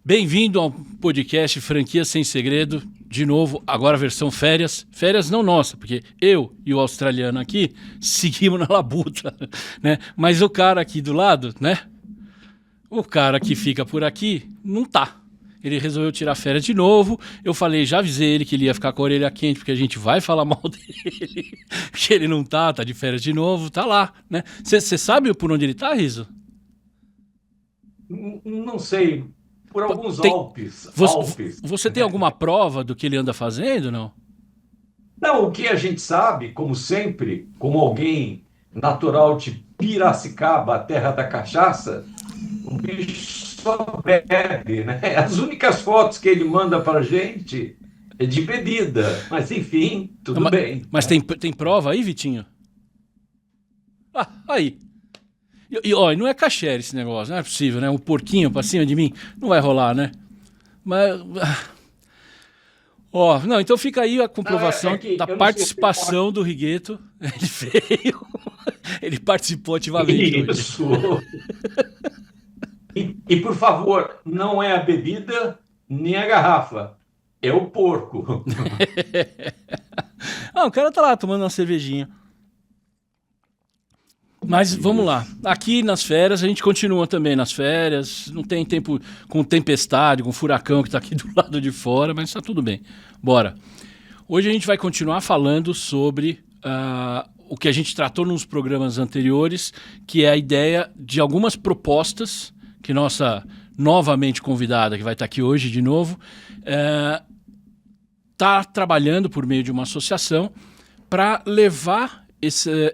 Bem-vindo ao podcast Franquia Sem Segredo. De novo, agora a versão férias. Férias não nossa, porque eu e o australiano aqui seguimos na labuta, né? Mas o cara aqui do lado, né? O cara que fica por aqui não tá. Ele resolveu tirar férias de novo. Eu falei, já avisei ele que ele ia ficar com a orelha quente, porque a gente vai falar mal dele. Que ele não tá de férias de novo, tá lá, né? Você sabe por onde ele tá, Riso? Não sei, por alguns Tem, Alpes. você tem alguma prova do que ele anda fazendo, não? Não, o que a gente sabe, como sempre, como alguém natural de Piracicaba, a terra da cachaça, o bicho só bebe, né? As únicas fotos que ele manda para a gente é de bebida, mas enfim, Não, tudo bem. mas tem prova aí, Vitinho? Ah, aí. Ó, não é caché esse negócio, não é possível, né? Um porquinho pra cima de mim, não vai rolar, né? Mas. Ó, não, então fica aí a Não, comprovação que da eu não sei se participação do Rigueto. Ele veio, ele participou ativamente hoje. isso. Por favor, não é a bebida nem a garrafa, é o porco. Ah, o cara tá lá tomando uma cervejinha. Mas vamos lá. Isso. Aqui nas férias, a gente continua também nas férias. Não tem tempo com tempestade, com furacão que tá aqui do lado de fora, mas tá tudo bem. Bora. Hoje a gente vai continuar falando sobre o que a gente tratou nos programas anteriores, que é a ideia de algumas propostas que nossa novamente convidada, que vai estar aqui hoje de novo, está trabalhando por meio de uma associação para levar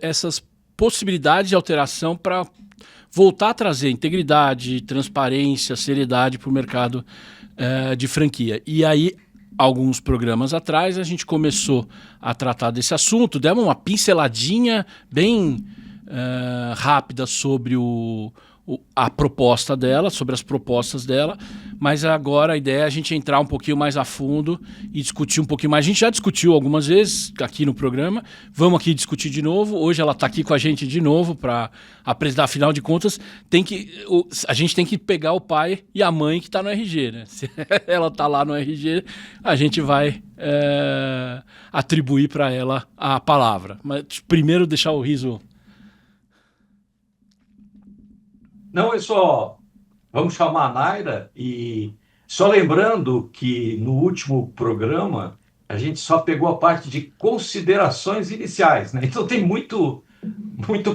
essas possibilidades de alteração para voltar a trazer integridade, transparência, seriedade para o mercado de franquia. E aí, alguns programas atrás, a gente começou a tratar desse assunto, demos uma pinceladinha bem rápida sobre a proposta dela, sobre as propostas dela, mas agora a ideia é a gente entrar um pouquinho mais a fundo e discutir um pouquinho mais. A gente já discutiu algumas vezes aqui no programa, vamos aqui discutir de novo. Hoje ela está aqui com a gente de novo para apresentar, afinal de contas, a gente tem que pegar o pai e a mãe que está no RG, né? Se ela está lá no RG, a gente vai atribuir para ela a palavra. Mas primeiro deixar o Riso. Não, é só. Vamos chamar a Naira e só lembrando que no último programa a gente só pegou a parte de considerações iniciais, né? Então tem muito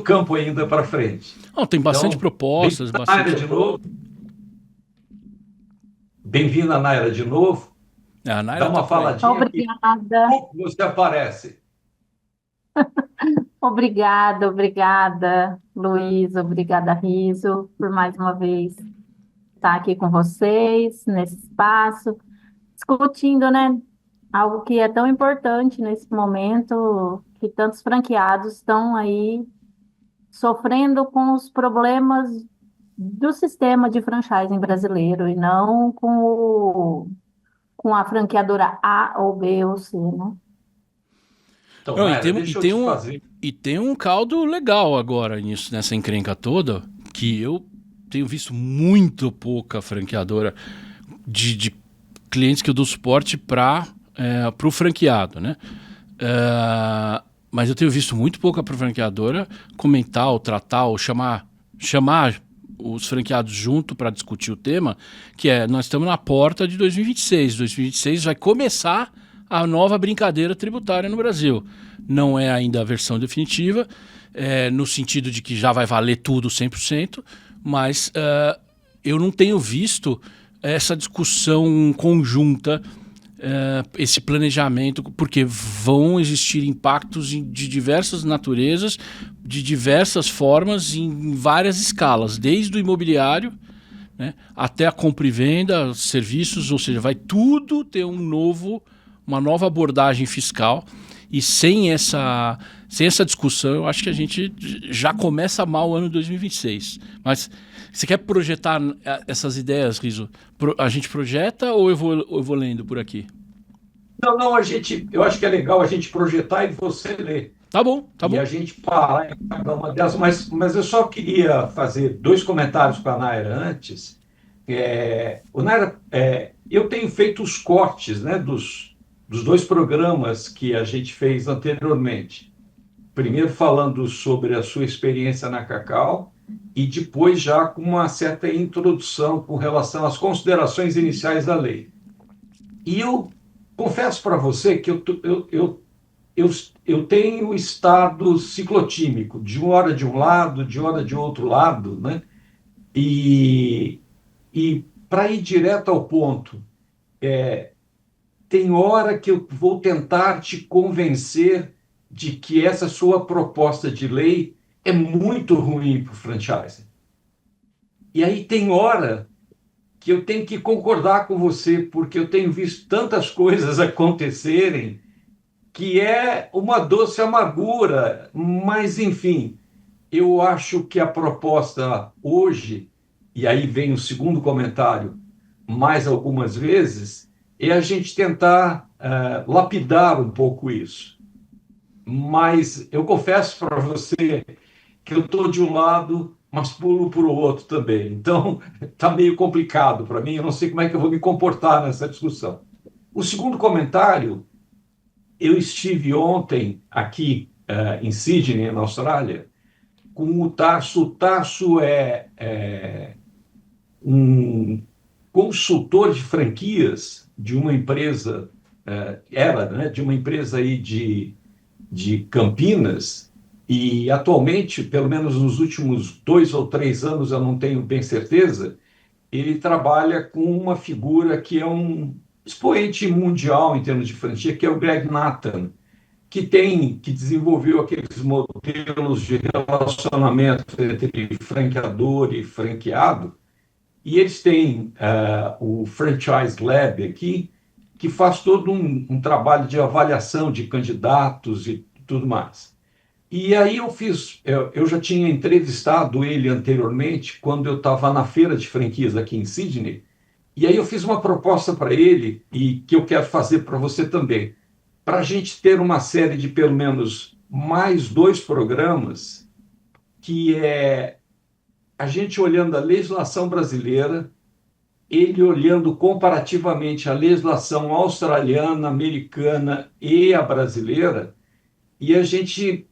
campo ainda para frente. Não, tem bastante Então, bem-vinda, propostas, Naira, bastante. de novo. Bem-vinda, Naira, de novo. A Dá Naira tá uma por aí. faladinha que Obrigada, você aparece. obrigada, Luiz, obrigada, Riso, por mais uma vez estar aqui com vocês nesse espaço, discutindo, né, algo que é tão importante nesse momento, que tantos franqueados estão aí sofrendo com os problemas do sistema de franchising brasileiro e não com a franqueadora A ou B ou C, né? Então, Não, Naira, deixa eu te fazer. e tem um caldo legal agora nisso, nessa encrenca toda, que eu tenho visto muito pouca franqueadora de clientes que eu dou suporte para o franqueado, né? Mas eu tenho visto muito pouca franqueadora comentar ou tratar ou chamar os franqueados junto para discutir o tema, que é, nós estamos na porta de 2026. 2026 vai começar a nova brincadeira tributária no Brasil. Não é ainda a versão definitiva, no sentido de que já vai valer tudo 100%, mas eu não tenho visto essa discussão conjunta, esse planejamento, porque vão existir impactos de diversas naturezas, de diversas formas, em várias escalas, desde o imobiliário, né, até a compra e venda, serviços, ou seja, vai tudo ter uma nova abordagem fiscal. E sem essa discussão, eu acho que a gente já começa mal o ano 2026. Mas você quer projetar essas ideias, Riso? A gente projeta ou eu vou lendo por aqui? Não, eu acho que é legal a gente projetar e você ler. Tá bom. E a gente parar em cada uma delas. Mas eu só queria fazer dois comentários para a Naira antes. Naira, eu tenho feito os cortes, né, dos dois programas que a gente fez anteriormente. Primeiro falando sobre a sua experiência na Cacau e depois já com uma certa introdução com relação às considerações iniciais da lei. E eu confesso para você que eu, eu tenho estado ciclotímico, de uma hora de um lado, de hora de outro lado, né? E, e para ir direto ao ponto, tem hora que eu vou tentar te convencer de que essa sua proposta de lei é muito ruim para o franchising. E aí tem hora que eu tenho que concordar com você, porque eu tenho visto tantas coisas acontecerem que é uma doce amargura, mas enfim, eu acho que a proposta hoje, e aí vem o segundo comentário, mais algumas vezes, é a gente tentar lapidar um pouco isso. Mas eu confesso para você que eu estou de um lado, mas pulo para o outro também. Então, está meio complicado para mim, eu não sei como é que eu vou me comportar nessa discussão. O segundo comentário, eu estive ontem aqui em Sydney, na Austrália, com o Tarso. O Tarso é um consultor de franquias de uma empresa, né, de uma empresa aí de Campinas, e atualmente, pelo menos nos últimos 2 ou 3 anos, eu não tenho bem certeza, ele trabalha com uma figura que é um expoente mundial em termos de franquia, que é o Greg Nathan, que desenvolveu aqueles modelos de relacionamento entre franqueador e franqueado, e eles têm o Franchise Lab aqui, que faz todo um trabalho de avaliação de candidatos e tudo mais. E aí eu já tinha entrevistado ele anteriormente, quando eu estava na feira de franquias aqui em Sydney, e aí eu fiz uma proposta para ele, e que eu quero fazer para você também, para a gente ter uma série de pelo menos mais 2 programas, que é a gente olhando a legislação brasileira, ele olhando comparativamente a legislação australiana, americana e a brasileira, e a gente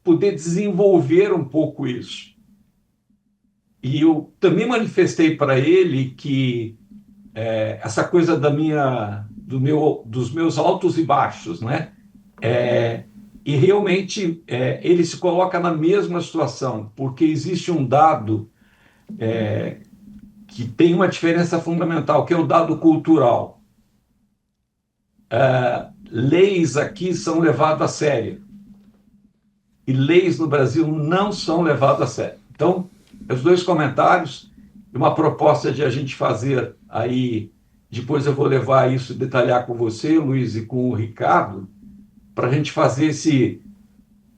poder desenvolver um pouco isso. E eu também manifestei para ele que essa coisa dos meus altos e baixos, né? E realmente ele se coloca na mesma situação, porque existe um dado que tem uma diferença fundamental, que é o dado cultural. Leis aqui são levadas a sério, e leis no Brasil não são levadas a sério. Então, os 2 comentários, uma proposta de a gente fazer aí, depois eu vou levar isso, detalhar com você, Luiz, e com o Ricardo, para a gente fazer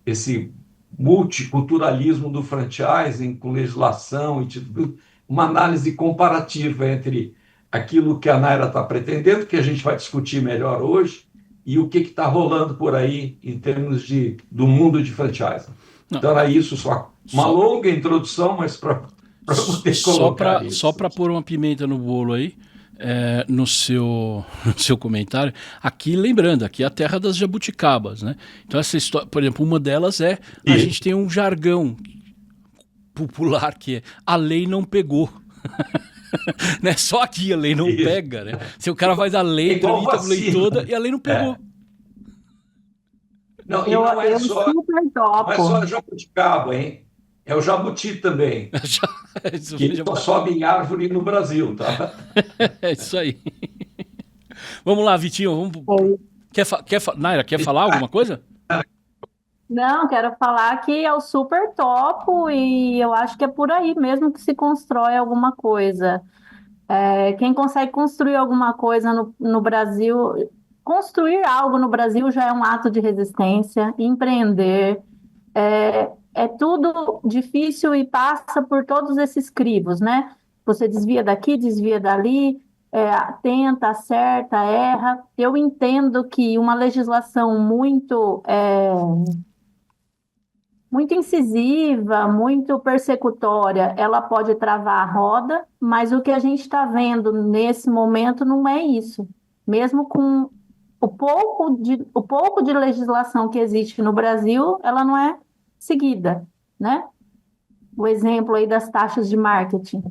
esse multiculturalismo do franchising, com legislação e tudo, uma análise comparativa entre aquilo que a Naira está pretendendo, que a gente vai discutir melhor hoje, e o que está rolando por aí em termos do mundo de franchising. Então era isso, só uma longa introdução, mas para poder colocar isso. Só para pôr uma pimenta no bolo aí, no seu comentário, aqui lembrando, aqui é a terra das jabuticabas, né? Então essa história, por exemplo, uma delas a gente tem um jargão popular que é a lei não pegou. Né? Só aqui a lei não pega, né? Se o cara faz a lei, tramita a lei toda e a lei não pegou. Não, e não é só a jabuticaba, hein? É o jabuti também. Que só sobe em árvore no Brasil, tá? É isso aí. Vamos lá, Vitinho. Naira, quer falar alguma coisa? Não, quero falar que eu super topo e eu acho que é por aí mesmo que se constrói alguma coisa. Quem consegue construir alguma coisa no Brasil, construir algo no Brasil já é um ato de resistência, empreender, é tudo difícil e passa por todos esses crivos, né? Você desvia daqui, desvia dali, tenta, acerta, erra. Eu entendo que uma legislação muito muito incisiva, muito persecutória, ela pode travar a roda, mas o que a gente está vendo nesse momento não é isso. Mesmo com o pouco de legislação que existe no Brasil, ela não é seguida, né? O exemplo aí das taxas de marketing,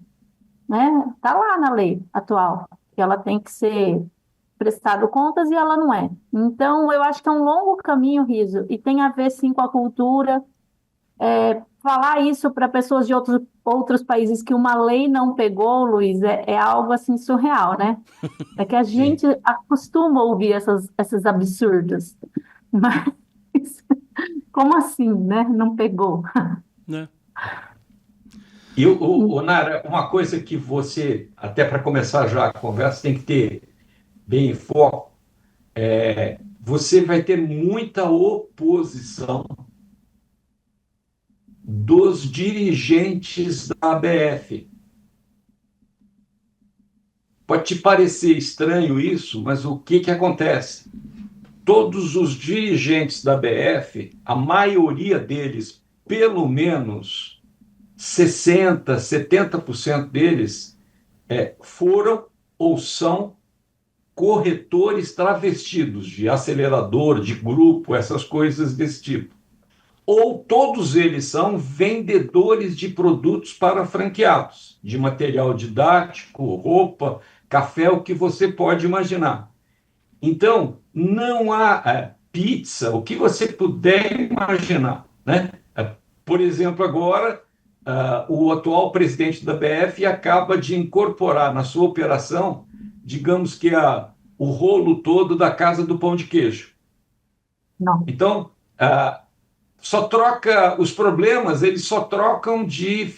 né? Está lá na lei atual, que ela tem que ser prestado contas e ela não é. Então, eu acho que é um longo caminho, Riso, e tem a ver sim com a cultura. Falar isso para pessoas de outros países que uma lei não pegou, Luiz, é algo assim surreal, né? É que a Sim. gente acostuma ouvir esses absurdos. Mas como assim, né? Não pegou? Né? E, Nara, uma coisa que você, até para começar já a conversa, tem que ter bem em foco, você vai ter muita oposição dos dirigentes da ABF. Pode te parecer estranho isso, mas o que, que acontece? Todos os dirigentes da ABF, a maioria deles, pelo menos 60, 70% deles, foram ou são corretores travestidos de acelerador, de grupo, essas coisas desse tipo. Ou todos eles são vendedores de produtos para franqueados, de material didático, roupa, café, o que você pode imaginar. Então, não há pizza, o que você puder imaginar, né? Por exemplo, agora, o atual presidente da BF acaba de incorporar na sua operação, digamos que o rolo todo da Casa do Pão de Queijo. Não. Então, só troca os problemas, eles só trocam de.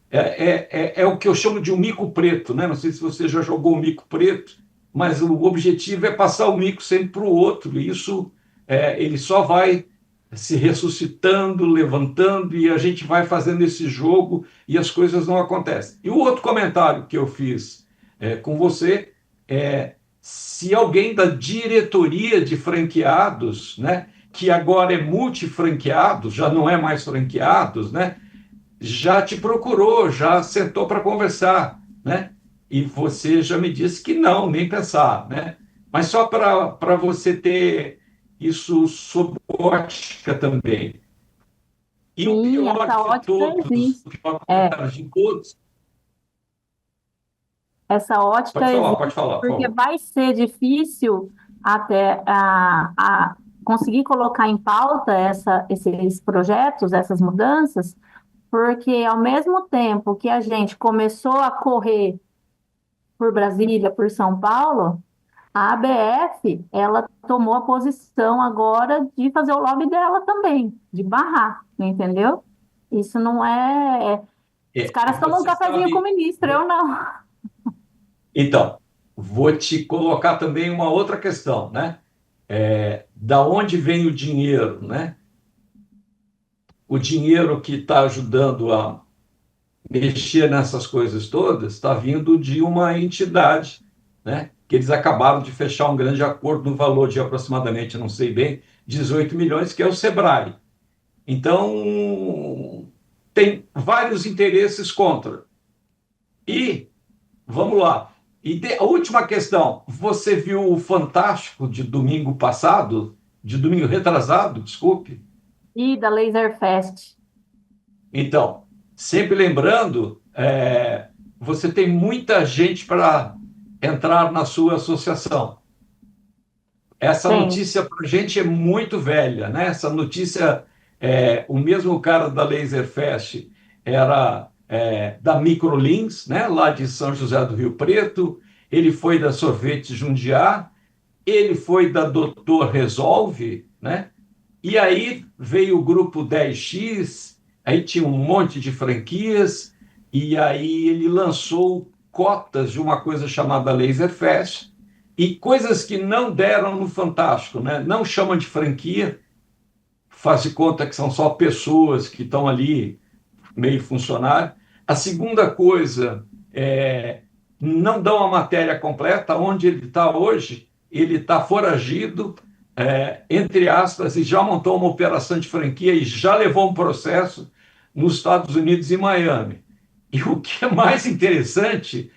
É o que eu chamo de um mico preto, né? Não sei se você já jogou o mico preto, mas o objetivo é passar o mico sempre para o outro. E isso ele só vai se ressuscitando, levantando, e a gente vai fazendo esse jogo e as coisas não acontecem. E o outro comentário que eu fiz com você é se alguém da diretoria de franqueados, né, que agora é multifranqueados, já não é mais franqueados, né, já te procurou, já sentou para conversar, né? E você já me disse que não, nem pensar, né? Mas só para você ter isso sob ótica também. E o Sim, pior essa de ótica todos, existe. o pior É, de todos, essa ótica pode existe falar, por porque favor. vai ser difícil até conseguir colocar em pauta esses projetos, essas mudanças, porque ao mesmo tempo que a gente começou a correr por Brasília, por São Paulo, a ABF, ela tomou a posição agora de fazer o lobby dela também, de barrar, entendeu? Isso não é. Os E caras tomam um você cafezinho com o sabe. ministro, eu não. Então, vou te colocar também uma outra questão, né? Da onde vem o dinheiro, né? O dinheiro que está ajudando a mexer nessas coisas todas está vindo de uma entidade, né? Que eles acabaram de fechar um grande acordo no valor de aproximadamente, não sei bem, 18 milhões, que é o Sebrae. Então, tem vários interesses contra. E, vamos lá, a última questão, você viu o Fantástico de domingo passado, de domingo retrasado, desculpe? E da Laser Fest. Então, sempre lembrando, você tem muita gente para entrar na sua associação. Essa Tem. notícia para a gente é muito velha, né? Essa notícia, o mesmo cara da Laser Fest era da Microlins, né? Lá de São José do Rio Preto, ele foi da Sorvete Jundiá, ele foi da Doutor Resolve, né? E aí veio o grupo 10X, aí tinha um monte de franquias, e aí ele lançou cotas de uma coisa chamada Laser Fest, e coisas que não deram no Fantástico, né? Não chamam de franquia, faz de conta que são só pessoas que estão ali, meio funcionário. A segunda coisa não dão a matéria completa, onde ele está hoje, ele está foragido, entre aspas, e já montou uma operação de franquia e já levou um processo nos Estados Unidos e Miami. E o que é mais interessante,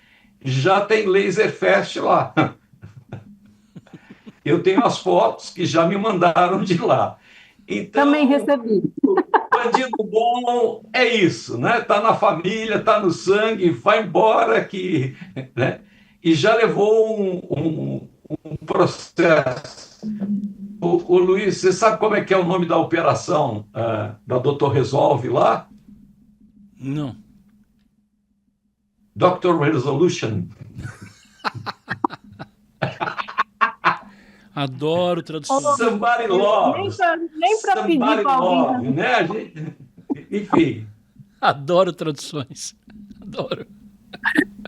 já tem Laserfest lá. Eu tenho as fotos que já me mandaram de lá. Então, Também recebi. bandido bom é isso, né? Tá na família, tá no sangue, vai embora que, né? E já levou um processo. O Luiz, você sabe como é que é o nome da operação da Doutor Resolve lá? Não. Doctor Resolution. Adoro tradução. Somebody Love. Nem para pedir Somebody para Love, alguém. né? Enfim. Adoro traduções. Adoro.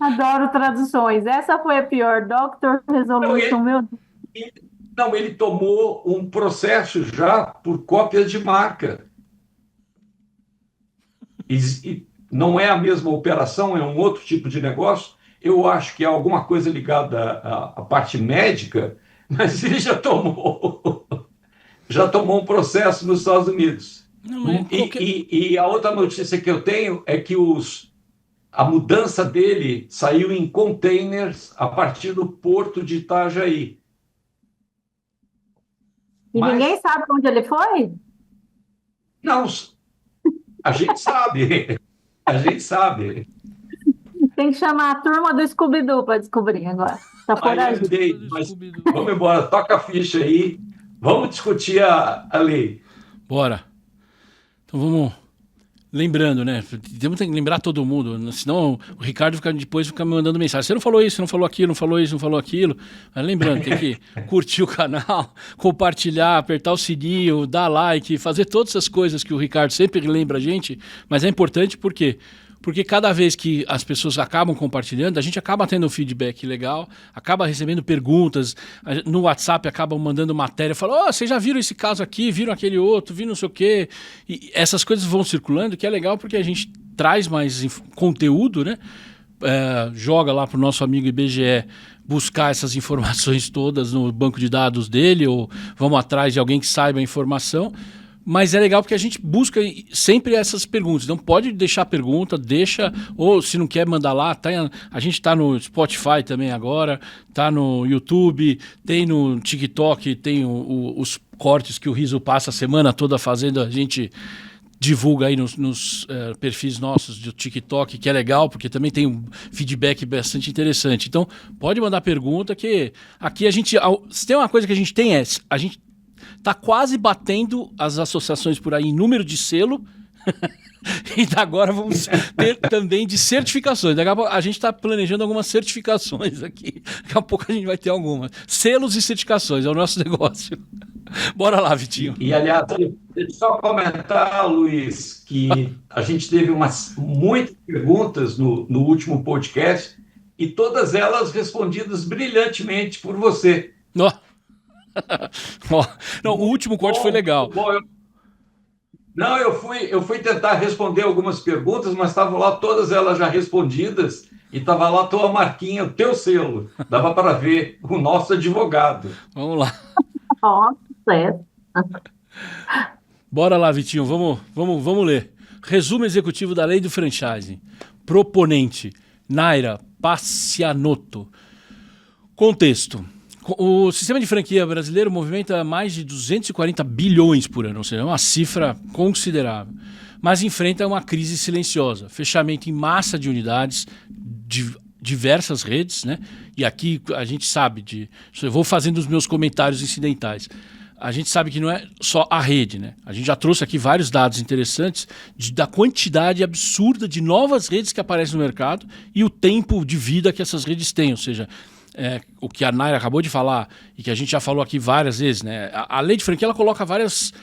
Adoro traduções. Essa foi a pior. Doctor Resolution, meu Deus. Não, ele tomou um processo já por cópias de marca. E não é a mesma operação, é um outro tipo de negócio. Eu acho que é alguma coisa ligada à parte médica, mas ele já tomou um processo nos Estados Unidos. Não, mas qualquer... E a outra notícia que eu tenho é que a mudança dele saiu em containers a partir do porto de Itajaí. E ninguém sabe onde ele foi? Não, a gente sabe. A gente sabe. Tem que chamar a turma do Scooby-Doo para descobrir agora. Tá foragido. Mas vamos embora, toca a ficha aí. Vamos discutir a lei. Bora. Então vamos... Lembrando, né? Temos que lembrar todo mundo, senão o Ricardo depois fica me mandando mensagem. Você não falou isso, não falou aquilo, não falou isso, não falou aquilo. Mas lembrando, tem que curtir o canal, compartilhar, apertar o sininho, dar like, fazer todas essas coisas que o Ricardo sempre lembra a gente. Mas é importante por quê? Porque cada vez que as pessoas acabam compartilhando, a gente acaba tendo um feedback legal, acaba recebendo perguntas, no WhatsApp acabam mandando matéria, falam, vocês já viram esse caso aqui, viram aquele outro, viram não sei o quê. E essas coisas vão circulando, que é legal porque a gente traz mais conteúdo, né? Joga lá para o nosso amigo IBGE buscar essas informações todas no banco de dados dele, ou vamos atrás de alguém que saiba a informação. Mas é legal porque a gente busca sempre essas perguntas. Então pode deixar pergunta, ou se não quer mandar lá, a gente está no Spotify também agora, está no YouTube, tem no TikTok, tem os cortes que o Riso passa a semana toda fazendo, a gente divulga aí nos perfis nossos do TikTok, que é legal, porque também tem um feedback bastante interessante. Então pode mandar pergunta, que aqui a gente... Se tem uma coisa que a gente tem a gente está quase batendo as associações por aí em número de selo. E agora vamos ter também de certificações. Daqui a pouco a gente está planejando algumas certificações aqui. Daqui a pouco a gente vai ter algumas. Selos e certificações, é o nosso negócio. Bora lá, Vitinho. E aliás, deixa eu só comentar, Luiz, que a gente teve muitas perguntas no último podcast e todas elas respondidas brilhantemente por você. Não, o último corte foi legal. Não, eu fui tentar responder algumas perguntas, mas estavam lá todas elas já respondidas e estava lá a tua marquinha, o teu selo. Dava para ver o nosso advogado. Vamos lá. Nossa, Bora lá, Vitinho, vamos ler. Resumo executivo da lei do franchising. Proponente, Naira Pacianotto. Contexto. O sistema de franquia brasileiro movimenta mais de 240 bilhões por ano, ou seja, é uma cifra considerável. Mas enfrenta uma crise silenciosa, fechamento em massa de unidades, de diversas redes, né? E aqui a gente sabe, eu vou fazendo os meus comentários incidentais. A gente sabe que não é só a rede, né? A gente já trouxe aqui vários dados interessantes da quantidade absurda de novas redes que aparecem no mercado e o tempo de vida que essas redes têm, ou seja... o que a Naira acabou de falar e que a gente já falou aqui várias vezes, né? A lei de franquia ela coloca vários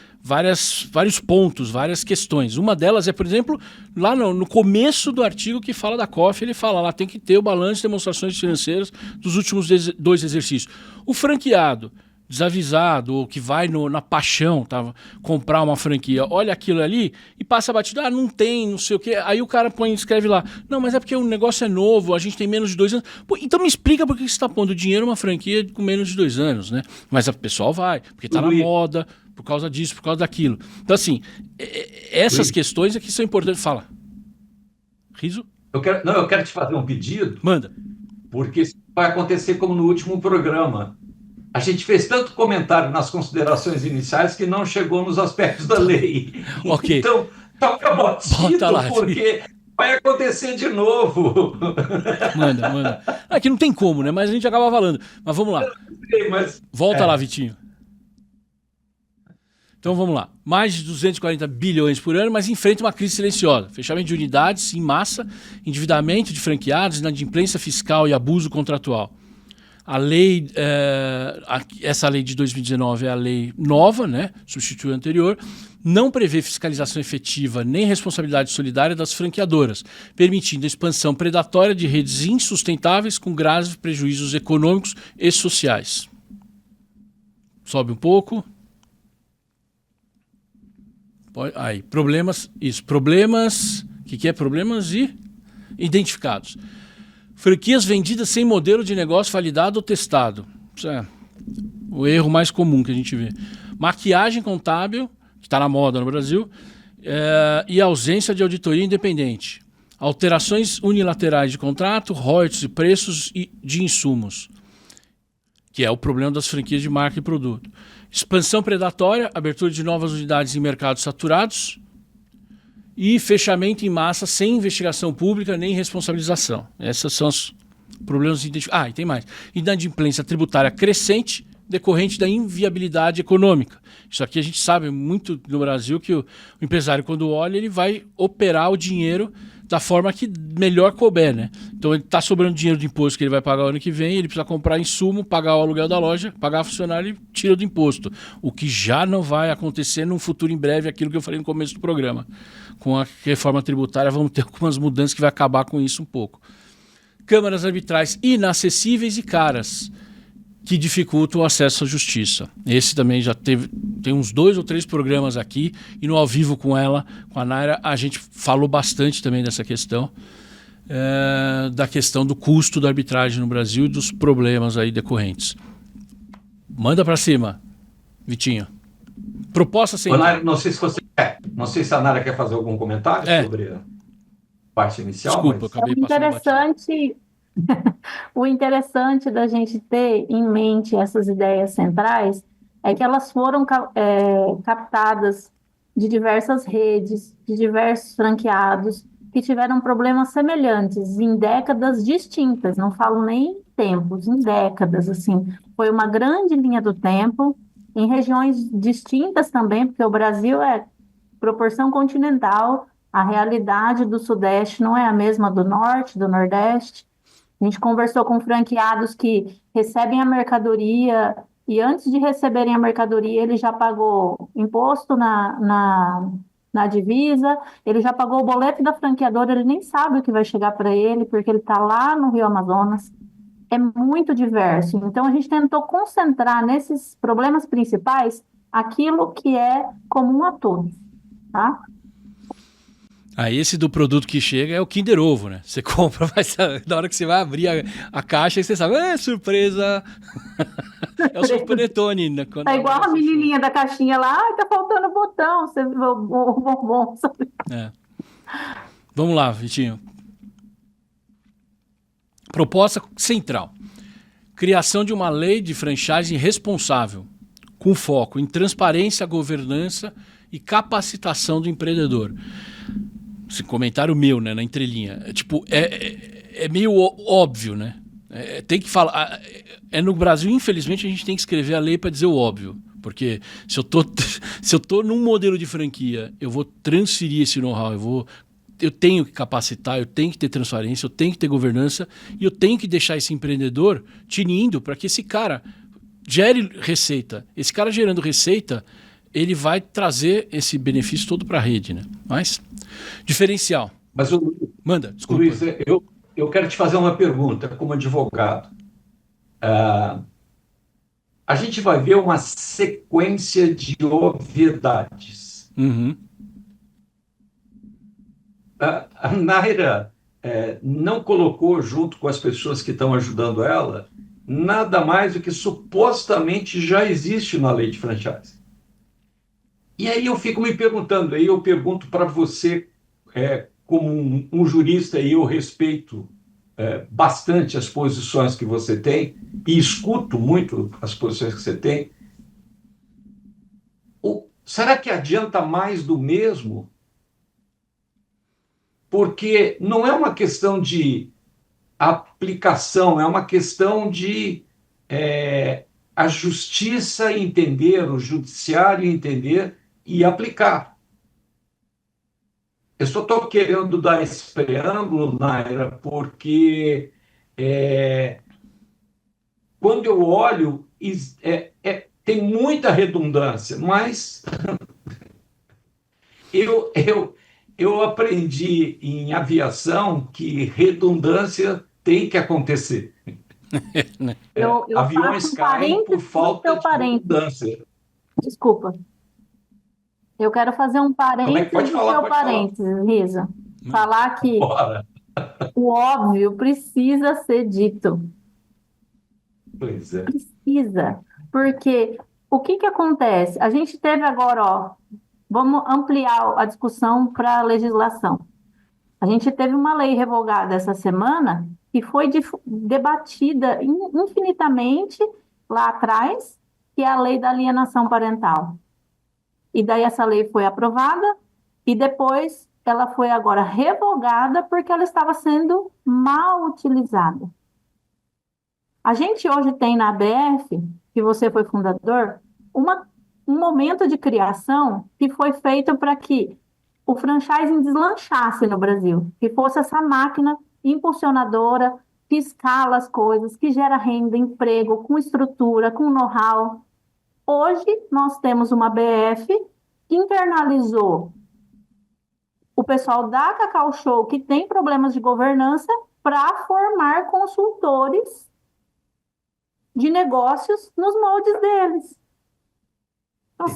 pontos, várias questões. Uma delas é, por exemplo, lá no começo do artigo que fala da COF, ele fala lá tem que ter o balanço de demonstrações financeiras dos últimos 2 exercícios. O franqueado desavisado, ou que vai na paixão, tá, comprar uma franquia, olha aquilo ali e passa batido, não tem, não sei o quê. Aí o cara escreve lá, não, mas é porque o negócio é novo, a gente tem menos de 2 anos. Pô, então me explica por que você está pondo dinheiro numa franquia com menos de 2 anos, né? Mas o pessoal vai, porque tá na moda, por causa disso, por causa daquilo. Então, assim, essas questões aqui são importantes. Fala. Riso? Eu quero te fazer um pedido. Manda. Porque isso vai acontecer como no último programa. A gente fez tanto comentário nas considerações iniciais que não chegou nos aspectos da lei. Ok. Então, toca batido, porque vai acontecer de novo. Manda. Aqui não tem como, né? Mas a gente acaba falando. Mas vamos lá. Volta lá, Vitinho. Então vamos lá. Mais de 240 bilhões por ano, mas enfrenta uma crise silenciosa. Fechamento de unidades em massa, endividamento de franqueados, inadimplência fiscal e abuso contratual. A lei, essa lei de 2019 é a lei nova, né? Substitui a anterior. Não prevê fiscalização efetiva nem responsabilidade solidária das franqueadoras, permitindo a expansão predatória de redes insustentáveis com graves prejuízos econômicos e sociais. Sobe um pouco. Aí, problemas, o que é problemas identificados. Franquias vendidas sem modelo de negócio validado ou testado. Isso é o erro mais comum que a gente vê. Maquiagem contábil, que está na moda no Brasil, e ausência de auditoria independente. Alterações unilaterais de contrato, royalties e preços de insumos, que é o problema das franquias de marca e produto. Expansão predatória, abertura de novas unidades em mercados saturados e fechamento em massa sem investigação pública nem responsabilização. Esses são os problemas identificados. E tem mais. Inadimplência tributária crescente decorrente da inviabilidade econômica. Isso aqui a gente sabe muito no Brasil que o empresário, quando olha, ele vai operar o dinheiro da forma que melhor couber, né? Então ele está sobrando dinheiro de imposto que ele vai pagar o ano que vem, ele precisa comprar insumo, pagar o aluguel da loja, pagar funcionário e tira do imposto. O que já não vai acontecer num futuro em breve, aquilo que eu falei no começo do programa. Com a reforma tributária vamos ter algumas mudanças que vai acabar com isso um pouco. Câmaras arbitrais inacessíveis e caras, que dificultam o acesso à justiça. Esse também já tem uns 2 ou 3 programas aqui, e no Ao Vivo com ela, com a Naira, a gente falou bastante também dessa questão, da questão do custo da arbitragem no Brasil e dos problemas aí decorrentes. Manda para cima, Vitinho. Proposta sem... Naira, não sei se a Naira quer fazer algum comentário sobre a parte inicial. Desculpa, acabei passando interessante. O interessante da gente ter em mente essas ideias centrais é que elas foram captadas de diversas redes, de diversos franqueados que tiveram problemas semelhantes em décadas distintas, não falo nem em tempos, em décadas, assim. Foi uma grande linha do tempo, em regiões distintas também, porque o Brasil é proporção continental, a realidade do Sudeste não é a mesma do Norte, do Nordeste. A gente conversou com franqueados que recebem a mercadoria e antes de receberem a mercadoria ele já pagou imposto na divisa, ele já pagou o boleto da franqueadora, ele nem sabe o que vai chegar para ele porque ele está lá no Rio Amazonas. É muito diverso. Então a gente tentou concentrar nesses problemas principais aquilo que é comum a todos, tá? Esse do produto que chega é o Kinder Ovo, né? Você compra, mas na hora que você vai abrir a caixa, você sabe, surpresa! É o Superetone. Né? É igual a menininha da caixinha lá, tá faltando botão, você vê o bombom. Vamos lá, Vitinho. Proposta central. Criação de uma lei de franchising responsável, com foco em transparência, governança e capacitação do empreendedor. Esse comentário meu, né, na entrelinha. É meio óbvio, né? Tem que falar. No Brasil, infelizmente, a gente tem que escrever a lei para dizer o óbvio. Porque se eu tô num modelo de franquia, eu vou transferir esse know-how, eu tenho que capacitar, eu tenho que ter transparência, eu tenho que ter governança e eu tenho que deixar esse empreendedor tinindo para que esse cara gere receita. Esse cara gerando receita, ele vai trazer esse benefício todo para a rede, né? Mas, diferencial. Mas, manda, desculpa. Luiz, eu quero te fazer uma pergunta como advogado. a gente vai ver uma sequência de obviedades. Uhum. A Naira não colocou junto com as pessoas que estão ajudando ela nada mais do que supostamente já existe na lei de franchise. E aí eu fico me perguntando, aí eu pergunto para você, como um jurista, e eu respeito bastante as posições que você tem, e escuto muito as posições que você tem, será que adianta mais do mesmo? Porque não é uma questão de aplicação, é uma questão de a justiça entender, o judiciário entender e aplicar. Eu só estou querendo dar esse preâmbulo, Naira, porque quando eu olho, tem muita redundância, mas eu aprendi em aviação que redundância tem que acontecer. Eu Aviões faço um caem por parênteses no falta seu de parênteses. redundância. Desculpa. Eu quero fazer um Como é que pode parênteses no falar? seu Pode falar. parênteses, Risa. Falar que Bora. o óbvio precisa ser dito. Pois é. Precisa. Porque o que que acontece? A gente teve agora, ó, vamos ampliar a discussão para a legislação. A gente teve uma lei revogada essa semana que foi debatida infinitamente lá atrás, que é a lei da alienação parental. E daí essa lei foi aprovada e depois ela foi agora revogada porque ela estava sendo mal utilizada. A gente hoje tem na ABF, que você foi fundador, um momento de criação que foi feito para que o franchising deslanchasse no Brasil, que fosse essa máquina impulsionadora que escala as coisas, que gera renda, emprego, com estrutura, com know-how. Hoje nós temos uma ABF que internalizou o pessoal da Cacau Show, que tem problemas de governança, para formar consultores de negócios nos moldes deles. Então,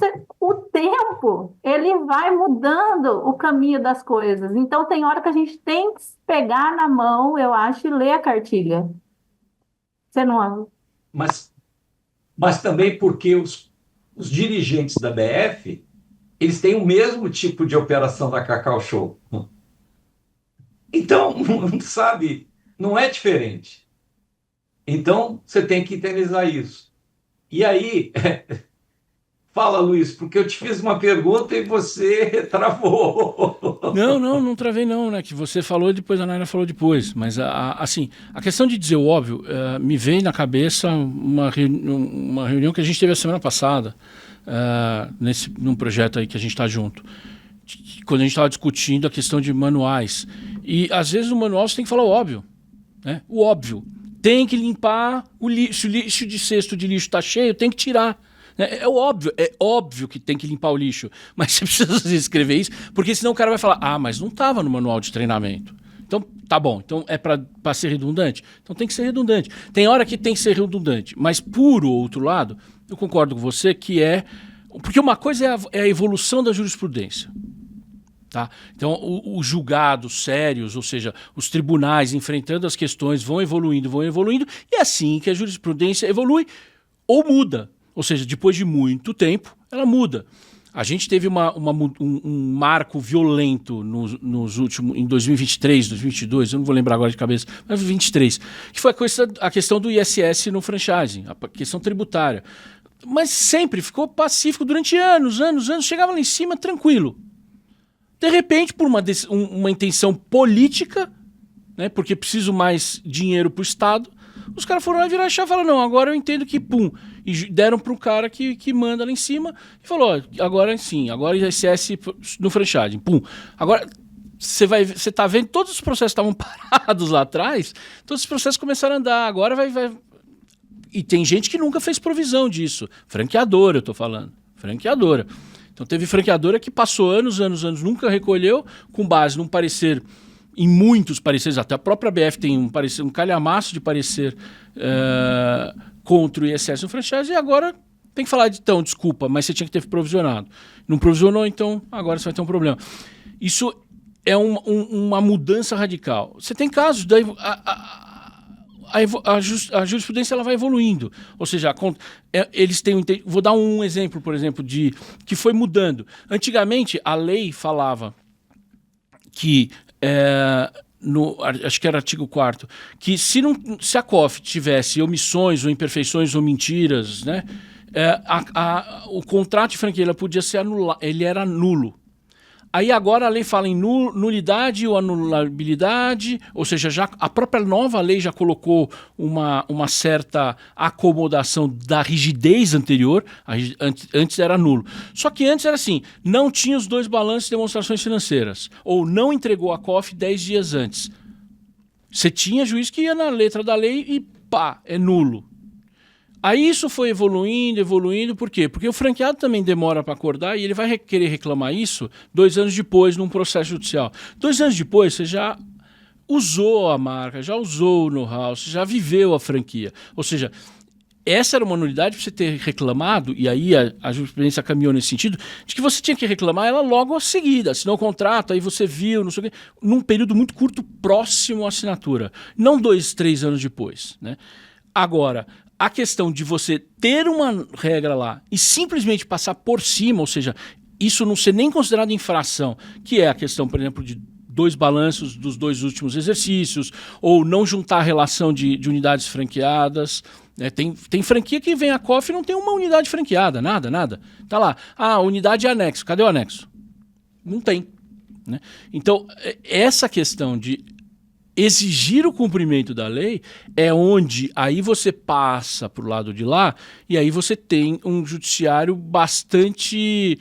o tempo, ele vai mudando o caminho das coisas. Então, tem hora que a gente tem que pegar na mão, eu acho, e ler a cartilha. Você não... Mas também porque os dirigentes da BF, eles têm o mesmo tipo de operação da Cacau Show. Então, sabe, não é diferente. Então, você tem que internalizar isso. E aí, fala, Luiz, porque eu te fiz uma pergunta e você travou. Não travei não, né? Que você falou e depois a Naira falou depois. Mas, assim, a questão de dizer o óbvio, me veio na cabeça uma reunião que a gente teve a semana passada, num projeto aí que a gente está junto. Quando a gente estava discutindo a questão de manuais. E, às vezes, no manual você tem que falar o óbvio. Né? O óbvio. Tem que limpar o lixo. Se o lixo de cesto de lixo está cheio, tem que tirar. É óbvio que tem que limpar o lixo. Mas você precisa escrever isso, porque senão o cara vai falar, mas não estava no manual de treinamento. Então, tá bom. Então, é para ser redundante? Então tem que ser redundante. Tem hora que tem que ser redundante. Mas, por outro lado, eu concordo com você que porque uma coisa é a evolução da jurisprudência. Tá? Então, os julgados sérios, ou seja, os tribunais enfrentando as questões vão evoluindo, e é assim que a jurisprudência evolui ou muda. Ou seja, depois de muito tempo, ela muda. A gente teve um marco violento em 2023, 2022, eu não vou lembrar agora de cabeça, mas 2023, que foi a questão do ISS no franchising, a questão tributária. Mas sempre ficou pacífico durante anos, chegava lá em cima tranquilo. De repente, por uma intenção política, né, porque preciso mais dinheiro para o Estado, os caras foram lá virar a chave e falaram, não, agora eu entendo que, pum, e deram para o cara que manda lá em cima e falou, agora sim, agora ISS no franchising, pum. Agora, você tá vendo, todos os processos estavam parados lá atrás, todos os processos começaram a andar, agora vai... E tem gente que nunca fez provisão disso, franqueadora, eu tô falando, franqueadora. Então teve franqueadora que passou anos, nunca recolheu, com base num parecer, em muitos pareceres, até a própria BF tem um calhamaço de parecer contra o ISS no franchise e agora tem que falar então, desculpa, mas você tinha que ter provisionado. Não provisionou, então agora você vai ter um problema. Isso é uma mudança radical. Você tem casos, daí a jurisprudência ela vai evoluindo. Ou seja, eles têm... Vou dar um exemplo, por exemplo, de que foi mudando. Antigamente, a lei falava que... acho que era artigo 4º, que se a COF tivesse omissões ou imperfeições ou mentiras, né, o contrato de franquia podia ser anulado, ele era nulo. Aí agora a lei fala em nulidade ou anulabilidade, ou seja, já a própria nova lei já colocou uma certa acomodação da rigidez anterior, antes era nulo. Só que antes era assim, não tinha os 2 balanços de demonstrações financeiras, ou não entregou a COF 10 dias antes. Você tinha juiz que ia na letra da lei e pá, é nulo. Aí isso foi evoluindo, por quê? Porque o franqueado também demora para acordar e ele vai querer reclamar isso 2 anos depois num processo judicial. 2 anos depois você já usou a marca, já usou o know-how, você já viveu a franquia. Ou seja, essa era uma nulidade para você ter reclamado, e aí a jurisprudência caminhou nesse sentido, de que você tinha que reclamar ela logo a seguida, assinou o contrato, aí você viu, não sei o quê, num período muito curto próximo à assinatura, não 2, 3 anos depois, né? Agora, a questão de você ter uma regra lá e simplesmente passar por cima, ou seja, isso não ser nem considerado infração, que é a questão, por exemplo, de 2 balanços dos 2 últimos exercícios, ou não juntar a relação de unidades franqueadas. Tem franquia que vem a COF e não tem uma unidade franqueada, nada. Tá lá, unidade é anexo, cadê o anexo? Não tem. Né? Então, essa questão de exigir o cumprimento da lei é onde aí você passa para o lado de lá e aí você tem um judiciário bastante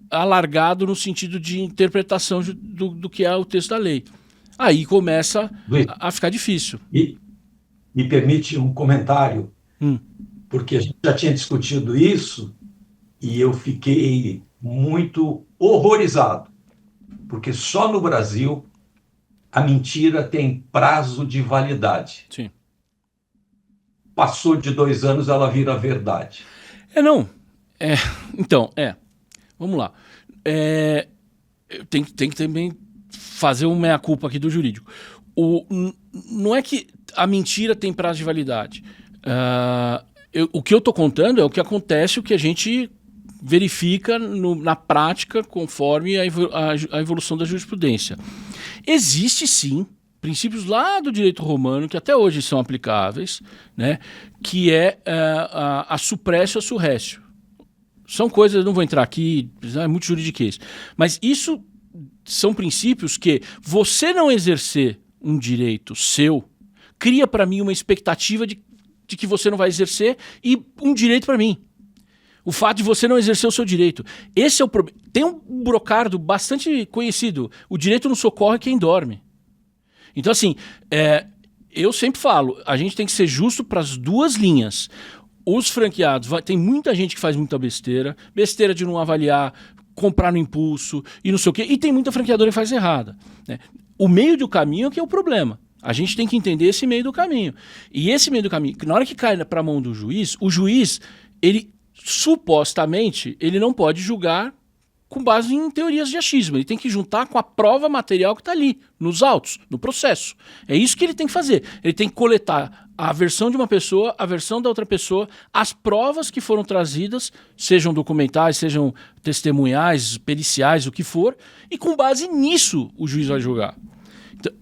alargado no sentido de interpretação do que é o texto da lei. Aí começa a ficar difícil. Me permite um comentário, porque a gente já tinha discutido isso e eu fiquei muito horrorizado, porque só no Brasil a mentira tem prazo de validade. Sim. Passou de 2 anos, ela vira verdade. Então, vamos lá. Tem que também fazer uma meia-culpa aqui do jurídico. Não é que a mentira tem prazo de validade. O que eu estou contando é o que acontece, o que a gente verifica na prática conforme a evolução da jurisprudência. Existe sim princípios lá do direito romano que até hoje são aplicáveis, né, que é a suppressio a surressio. São coisas, eu não vou entrar aqui, é muito juridiquês, mas isso são princípios que você não exercer um direito seu cria para mim uma expectativa de que você não vai exercer e um direito para mim. O fato de você não exercer o seu direito. Esse é o problema. Tem um brocardo bastante conhecido. O direito não socorre quem dorme. Então, assim, eu sempre falo, a gente tem que ser justo para as 2 linhas. Os franqueados, tem muita gente que faz muita besteira de não avaliar, comprar no impulso e não sei o quê. E tem muita franqueadora que faz errada. Né? O meio do caminho é que é o problema. A gente tem que entender esse meio do caminho. E esse meio do caminho, na hora que cai para a mão do juiz, o juiz, ele... supostamente, ele não pode julgar com base em teorias de achismo. Ele tem que juntar com a prova material que está ali, nos autos, no processo. É isso que ele tem que fazer. Ele tem que coletar a versão de uma pessoa, a versão da outra pessoa, as provas que foram trazidas, sejam documentais, sejam testemunhais, periciais, o que for, e com base nisso o juiz vai julgar.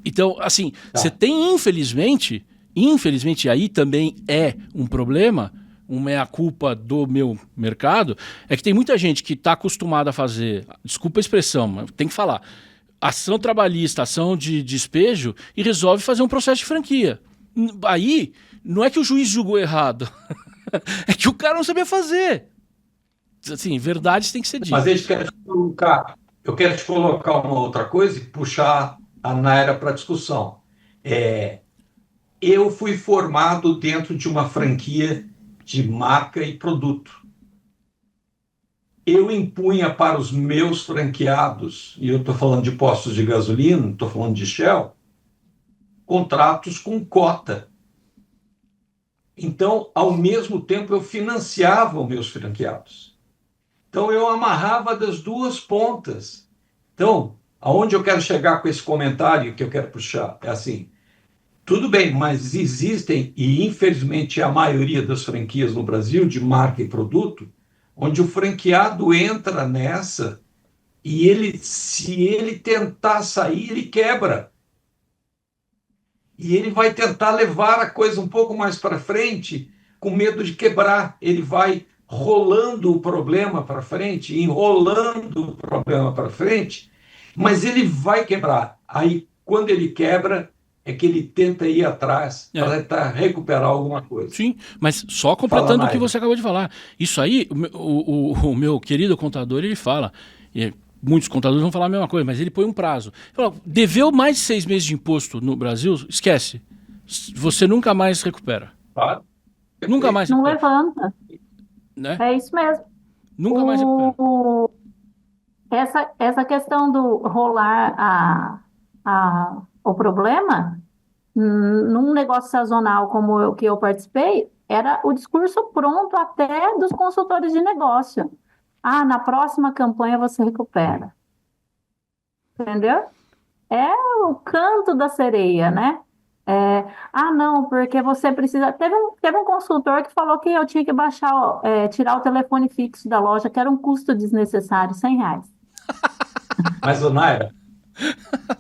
Então assim, você tem, infelizmente, aí também é um problema, uma meia-culpa do meu mercado, é que tem muita gente que está acostumada a fazer, desculpa a expressão, mas tem que falar, ação trabalhista, ação de despejo, e resolve fazer um processo de franquia. Aí, não é que o juiz julgou errado, é que o cara não sabia fazer. Assim, verdades têm que ser ditas. Mas eu quero te colocar uma outra coisa e puxar a Naira para a discussão. Eu fui formado dentro de uma franquia de marca e produto. Eu impunha para os meus franqueados, e eu estou falando de postos de gasolina, não estou falando de Shell, contratos com cota. Então, ao mesmo tempo, eu financiava os meus franqueados. Então, eu amarrava das duas pontas. Então, aonde eu quero chegar com esse comentário que eu quero puxar? É assim, tudo bem, mas existem, e infelizmente é a maioria das franquias no Brasil, de marca e produto, onde o franqueado entra nessa e ele, se ele tentar sair, ele quebra. E ele vai tentar levar a coisa um pouco mais para frente, com medo de quebrar. Ele vai rolando o problema para frente, enrolando o problema para frente, mas ele vai quebrar. Aí, quando ele quebra, é que ele tenta ir atrás É, para tentar recuperar alguma coisa. sim, mas só Fala, completando o que Naira. você acabou de falar. Isso aí, o meu querido contador, ele fala, e muitos contadores vão falar a mesma coisa, mas ele põe um prazo. Ele fala, deveu mais de 6 meses de imposto no Brasil, esquece. Você nunca mais recupera. Tá? Nunca mais Não recupera. levanta. Né? É isso mesmo. Nunca mais recupera. O, essa questão do rolar o problema, num negócio sazonal como o que eu participei, era o discurso pronto até dos consultores de negócio. Ah, na próxima campanha você recupera. Entendeu? É o canto da sereia, né? Não, porque você precisa. Teve um consultor que falou que eu tinha que baixar, tirar o telefone fixo da loja, que era um custo desnecessário, R$ 100. Mas, Naira,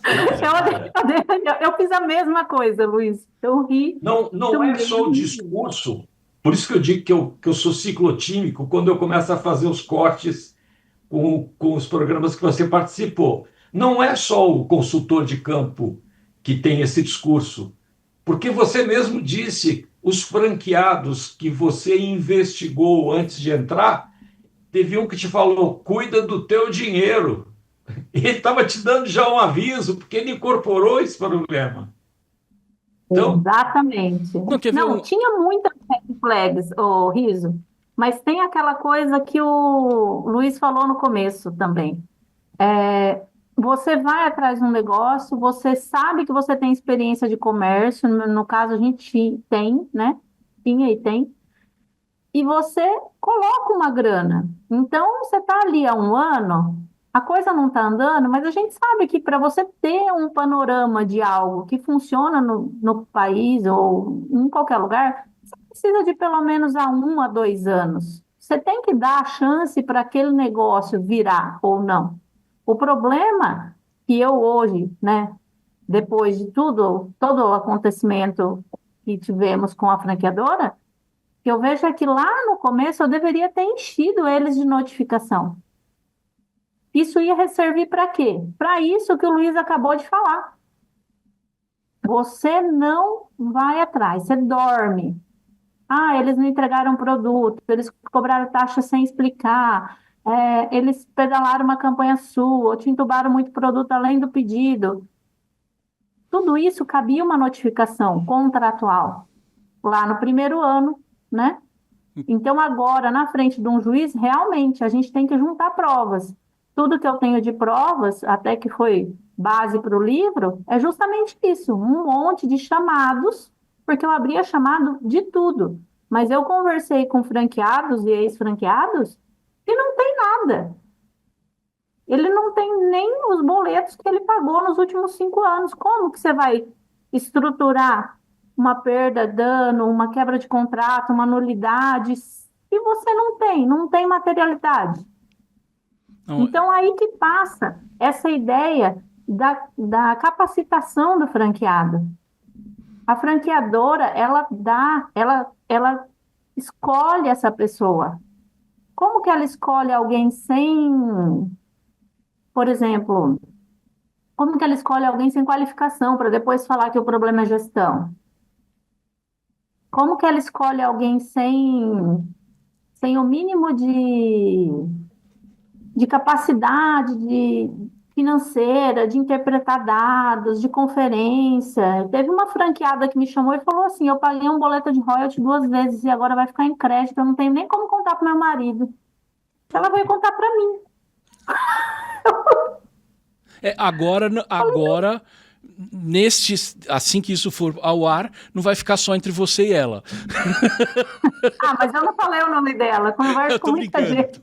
Naira, Naira, Eu fiz a mesma coisa, Luiz. Eu ri não do é só o mesmo. discurso. Por isso que eu digo que eu sou ciclotímico quando eu começo a fazer os cortes com os programas que você participou. Não é só o consultor de campo que tem esse discurso, porque você mesmo disse, os franqueados que você investigou antes de entrar, teve um que te falou, cuida do teu dinheiro. Ele estava te dando já um aviso, porque ele incorporou esse problema. Então, Exatamente. Não, quer ver Não, um. tinha muitas red flags, ô Riso, mas tem aquela coisa que o Luiz falou no começo também. Você vai atrás de um negócio, você sabe que você tem experiência de comércio, no caso a gente tem, né? Tinha e tem, e você coloca uma grana. Então, você está ali há um ano, a coisa não está andando, mas a gente sabe que para você ter um panorama de algo que funciona no país ou em qualquer lugar, você precisa de pelo menos há 1 a 2 anos. Você tem que dar a chance para aquele negócio virar ou não. O problema que eu hoje, né, depois de tudo, todo o acontecimento que tivemos com a franqueadora, que eu vejo é que lá no começo eu deveria ter enchido eles de notificação. Isso ia servir para quê? Para isso que o Luiz acabou de falar. Você não vai atrás, você dorme. Ah, eles não entregaram produto, eles cobraram taxa sem explicar, eles pedalaram uma campanha sua, ou te entubaram muito produto além do pedido. Tudo isso cabia uma notificação contratual lá no primeiro ano, né? Então, agora, na frente de um juiz, realmente a gente tem que juntar provas. Tudo que eu tenho de provas, até que foi base para o livro, é justamente isso: um monte de chamados, porque eu abria chamado de tudo. Mas eu conversei com franqueados e ex-franqueados e não tem nada. Ele não tem nem os boletos que ele pagou nos últimos 5 anos. Como que você vai estruturar uma perda, dano, uma quebra de contrato, uma nulidade, se você não tem materialidade? Não, Então, aí que passa essa ideia da capacitação do franqueado. A franqueadora, ela escolhe essa pessoa. Como que ela escolhe alguém sem, por exemplo, como que ela escolhe alguém sem qualificação para depois falar que o problema é gestão? Como que ela escolhe alguém sem o mínimo de capacidade financeira, de interpretar dados, de conferência? Teve uma franqueada que me chamou e falou assim: eu paguei um boleto de royalties 2 vezes e agora vai ficar em crédito, eu não tenho nem como contar para meu marido. Ela veio contar para mim. agora assim que isso for ao ar, não vai ficar só entre você e ela. Mas eu não falei o nome dela. Converso com muita gente.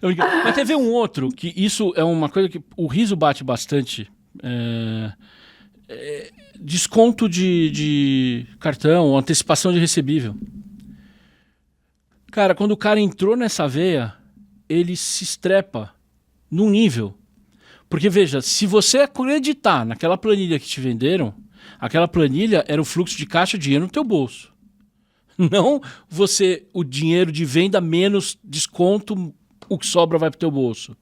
Tô brincando. Mas teve um outro, que isso é uma coisa que o Riso bate bastante. Desconto de cartão, antecipação de recebível. Cara, quando o cara entrou nessa veia, ele se estrepa num nível. Porque, veja, se você acreditar naquela planilha que te venderam, aquela planilha era o fluxo de caixa, dinheiro no teu bolso. Não o dinheiro de venda menos desconto, o que sobra vai pro teu bolso.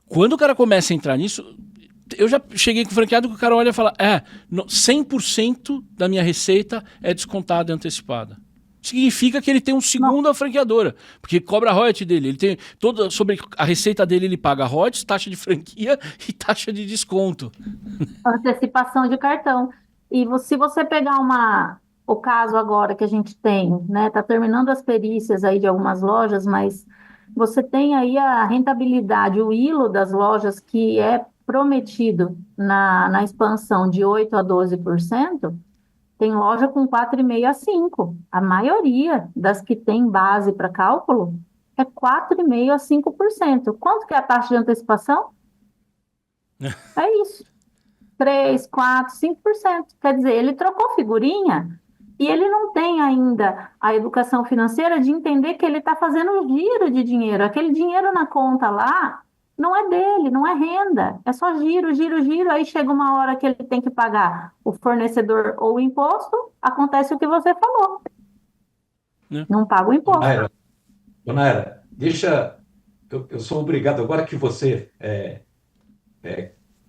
Quando o cara começa a entrar nisso, eu já cheguei com o franqueado que o cara olha e fala, 100% da minha receita é descontada e antecipada. Significa que ele tem um segundo a franqueadora, porque cobra a royalty dele. Ele tem sobre a receita dele, ele paga royalties, taxa de franquia e taxa de desconto. Antecipação de cartão. E se você pegar o caso agora que a gente tem, né? Tá terminando as perícias aí de algumas lojas, mas você tem aí a rentabilidade, o ILO das lojas que é prometido na expansão de 8% a 12%. Tem loja com 4,5% a 5%. A maioria das que tem base para cálculo é 4,5% a 5%. Quanto que é a taxa de antecipação? É isso. 3%, 4%, 5%. Quer dizer, ele trocou figurinha e ele não tem ainda a educação financeira de entender que ele está fazendo um giro de dinheiro. Aquele dinheiro na conta lá não é dele, não é renda. É só giro, giro, giro. Aí chega uma hora que ele tem que pagar o fornecedor ou o imposto, acontece o que você falou. Não paga o imposto. Dona Naira, deixa... Eu sou obrigado, agora que você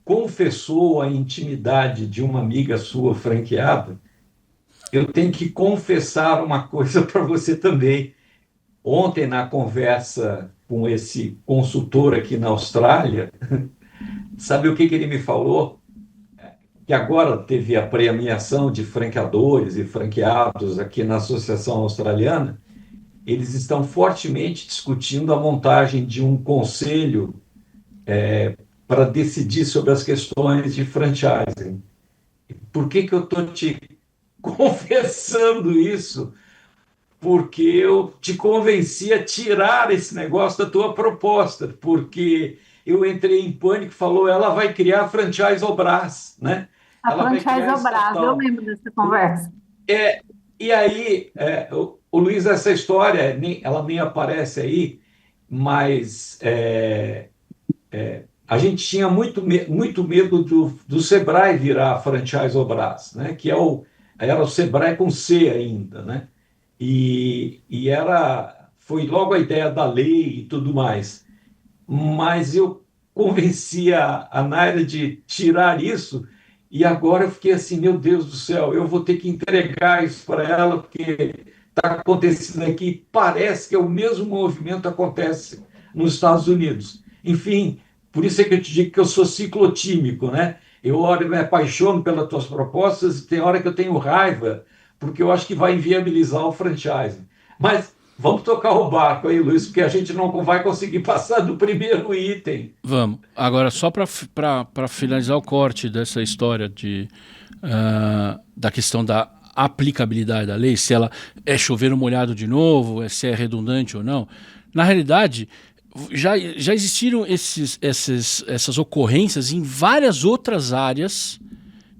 confessou a intimidade de uma amiga sua franqueada, eu tenho que confessar uma coisa para você também. Ontem, na conversa com esse consultor aqui na Austrália, sabe o que ele me falou? Que agora teve a premiação de franqueadores e franqueados aqui na Associação Australiana. Eles estão fortemente discutindo a montagem de um conselho para decidir sobre as questões de franchising. Por que eu estou te confessando isso? Porque eu te convenci a tirar esse negócio da tua proposta, porque eu entrei em pânico, falou, ela vai criar a Franchise Obras, né? A Franchise Obras, eu lembro dessa conversa. E aí, o Luiz, essa história, ela nem aparece aí, mas a gente tinha muito medo do Sebrae virar a Franchise Obras, né? Que era o Sebrae com C ainda, né? E foi logo a ideia da lei e tudo mais. Mas eu convenci a Naira de tirar isso, e agora eu fiquei assim, meu Deus do céu, eu vou ter que entregar isso para ela, porque está acontecendo aqui, parece que é o mesmo movimento que acontece nos Estados Unidos. Enfim, por isso é que eu te digo que eu sou ciclotímico, né? Eu, hora, me apaixono pelas tuas propostas, e tem hora que eu tenho raiva, porque eu acho que vai inviabilizar o franchising. Mas vamos tocar o barco aí, Luiz, porque a gente não vai conseguir passar do primeiro item. Vamos. Agora, só para finalizar o corte dessa história da questão da aplicabilidade da lei, se ela é chover no molhado de novo, se é redundante ou não. Na realidade, já existiram essas ocorrências em várias outras áreas,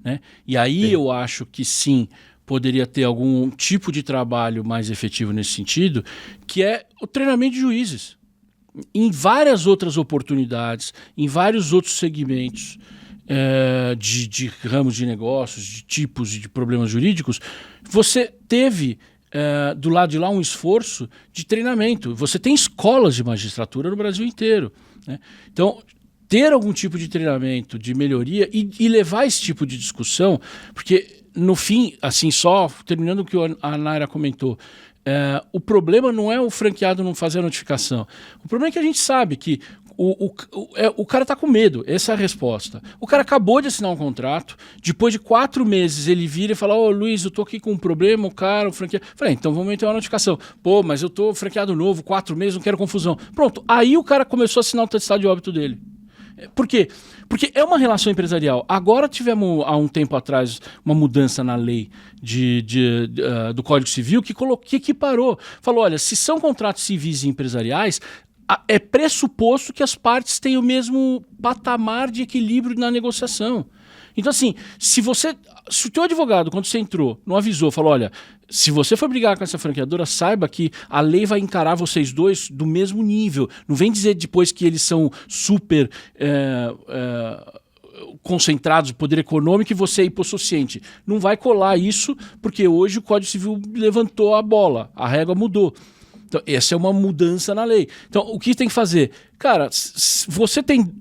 né? E aí eu acho que sim, poderia ter algum tipo de trabalho mais efetivo nesse sentido, que é o treinamento de juízes. Em várias outras oportunidades, em vários outros segmentos de ramos de negócios, de tipos de problemas jurídicos, você teve do lado de lá um esforço de treinamento. Você tem escolas de magistratura no Brasil inteiro, né? Então, ter algum tipo de treinamento, de melhoria e levar esse tipo de discussão, porque no fim, assim, só terminando o que a Naira comentou, o problema não é o franqueado não fazer a notificação. O problema é que a gente sabe que o cara está com medo, essa é a resposta. O cara acabou de assinar um contrato, depois de 4 meses ele vira e fala, Luiz, eu tô aqui com um problema, o franqueado... Falei, então vamos meter uma notificação. Pô, mas eu tô franqueado novo, 4 meses, não quero confusão. Pronto, aí o cara começou a assinar o testado de óbito dele. Por quê? Porque é uma relação empresarial. Agora tivemos, há um tempo atrás, uma mudança na lei do Código Civil que equiparou. Falou, olha, se são contratos civis e empresariais, é pressuposto que as partes têm o mesmo patamar de equilíbrio na negociação. Então, assim, se o teu advogado, quando você entrou, não avisou, falou, olha, se você for brigar com essa franqueadora, saiba que a lei vai encarar vocês dois do mesmo nível. Não vem dizer depois que eles são super concentrados de poder econômico e você é hipossuficiente. Não vai colar isso, porque hoje o Código Civil levantou a bola, a régua mudou. Então, essa é uma mudança na lei. Então, o que tem que fazer? Cara, você tem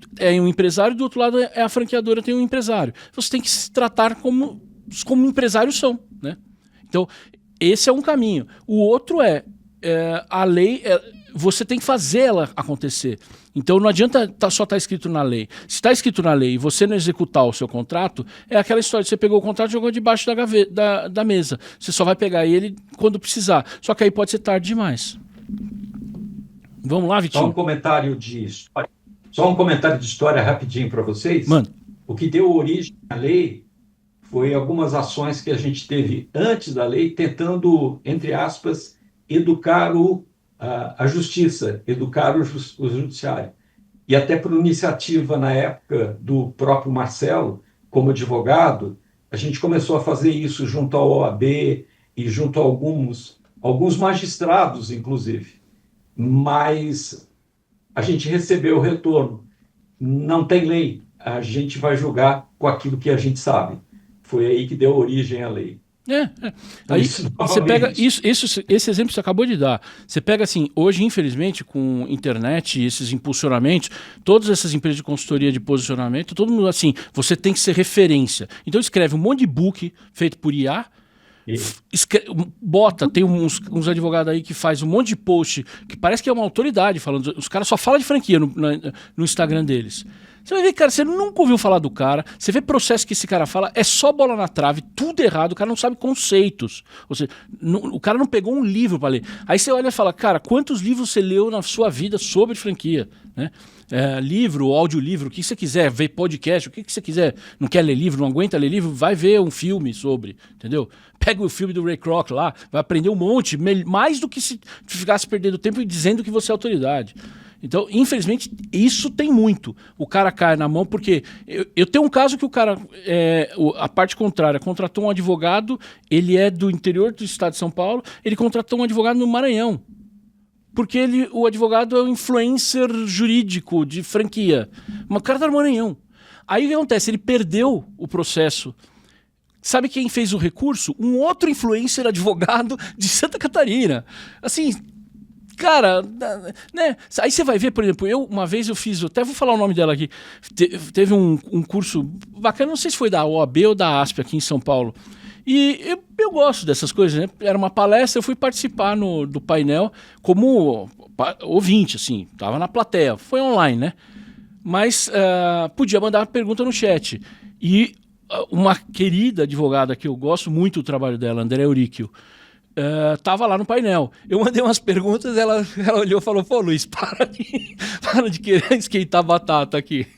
um empresário, do outro lado a franqueadora tem um empresário. Você tem que se tratar como empresários são, né? Então, esse é um caminho. O outro a lei, você tem que fazer ela acontecer. Então, não adianta só estar escrito na lei. Se está escrito na lei e você não executar o seu contrato, é aquela história de você pegou o contrato e jogou debaixo da mesa. Você só vai pegar ele quando precisar. Só que aí pode ser tarde demais. Vamos lá, Vitinho? Só um comentário de história rapidinho para vocês. Mano. O que deu origem à lei foi algumas ações que a gente teve antes da lei, tentando, entre aspas, educar a justiça, educar o judiciário. E até por iniciativa, na época, do próprio Marcelo, como advogado, a gente começou a fazer isso junto ao OAB e junto a alguns magistrados, inclusive. Mas a gente recebeu o retorno. Não tem lei, a gente vai julgar com aquilo que a gente sabe. Foi aí que deu origem à lei. Aí você pega esse exemplo que você acabou de dar. Você pega assim, hoje, infelizmente, com internet e esses impulsionamentos, todas essas empresas de consultoria de posicionamento, todo mundo assim, você tem que ser referência. Então escreve um monte de book feito por IA, tem uns advogados aí que faz um monte de post que parece que é uma autoridade falando. Os caras só falam de franquia no Instagram deles. Você vai ver, cara, você nunca ouviu falar do cara, você vê processo que esse cara fala, é só bola na trave, tudo errado, o cara não sabe conceitos. Ou seja, o cara não pegou um livro para ler. Aí você olha e fala, cara, quantos livros você leu na sua vida sobre franquia? Né? Livro, audiolivro, o que você quiser, ver podcast, o que você quiser. Não quer ler livro, não aguenta ler livro, vai ver um filme sobre, entendeu? Pega o filme do Ray Kroc lá, vai aprender um monte, mais do que se ficasse perdendo tempo e dizendo que você é autoridade. Então, infelizmente, isso tem muito. O cara cai na mão, porque eu tenho um caso que o cara, a parte contrária, contratou um advogado, ele é do interior do estado de São Paulo, ele contratou um advogado no Maranhão. Porque o advogado é um influencer jurídico de franquia. Mas o cara tá no Maranhão. Aí o que acontece? Ele perdeu o processo. Sabe quem fez o recurso? Um outro influencer advogado de Santa Catarina. Assim... Cara, né? Aí você vai ver, por exemplo, uma vez eu fiz, até vou falar o nome dela aqui, teve um curso bacana, não sei se foi da OAB ou da ASP aqui em São Paulo, e eu gosto dessas coisas, né? Era uma palestra, eu fui participar do painel como ouvinte, assim, tava na plateia, foi online, né? Mas podia mandar uma pergunta no chat, e uma querida advogada que eu gosto muito do trabalho dela, André Euríquio, tava lá no painel. Eu mandei umas perguntas, ela olhou e falou, pô, Luiz, para de querer esquentar batata aqui.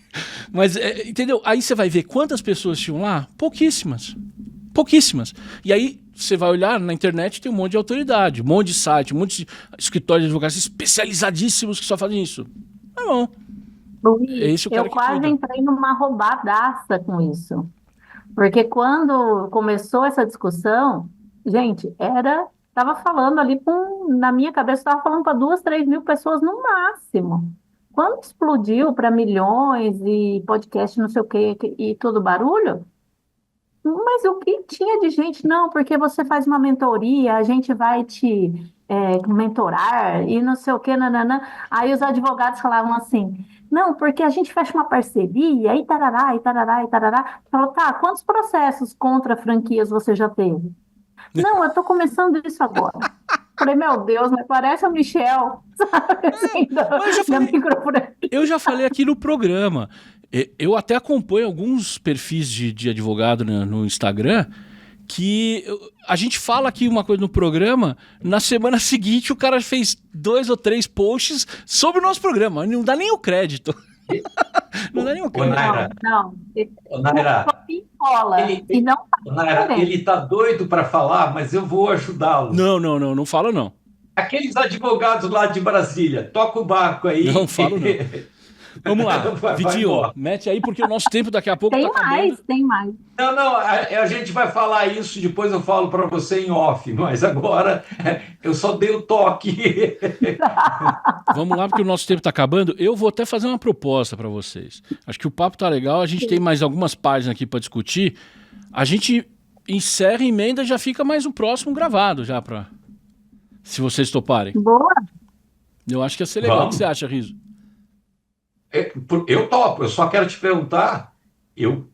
Mas, entendeu? Aí você vai ver quantas pessoas tinham lá? Pouquíssimas. E aí você vai olhar na internet, tem um monte de autoridade, um monte de site, um monte de escritórios de advogados especializadíssimos que só fazem isso. Tá bom. Luiz, eu quase entrei numa roubadaça com isso. Porque quando começou essa discussão, gente, estava falando ali, na minha cabeça, estava falando para 2, 3 mil pessoas no máximo. Quando explodiu para milhões e podcast, não sei o quê, e todo barulho, mas o que tinha de gente? Não, porque você faz uma mentoria, a gente vai te mentorar e não sei o quê, nananã. Aí os advogados falavam assim, não, porque a gente fecha uma parceria e tarará, e tarará, e tarará. Falou, tá, quantos processos contra franquias você já teve? Não, eu tô começando isso agora. Falei, meu Deus, mas parece o Michel, sabe? Assim, eu já falei aqui no programa. Eu até acompanho alguns perfis de advogado no Instagram que a gente fala aqui uma coisa no programa, na semana seguinte o cara fez 2 ou 3 posts sobre o nosso programa. Não dá nem o crédito. Não dá nenhum Ô, crédito. Naira, Não. ô, Naira, Copia e cola. ele, E não ô, Naira, ele está doido para falar, mas eu vou ajudá-lo. Não fala não. Aqueles advogados lá de Brasília, toca o barco aí. Não falo não. Vamos lá, Vai Vitinho, embora. mete aí porque o nosso tempo daqui a pouco tem tá acabando. mais, tem mais. Não, a gente vai falar isso, depois eu falo para você em off, mas agora eu só dei o toque. Vamos lá porque o nosso tempo tá acabando. Eu vou até fazer uma proposta para vocês. Acho que o papo tá legal, a gente tem mais algumas páginas aqui para discutir. A gente encerra a emenda e já fica mais um próximo gravado já para se vocês toparem. Boa. Eu acho que ia ser legal. O que Vamos. você acha, Riso? Eu topo, eu só quero te perguntar, eu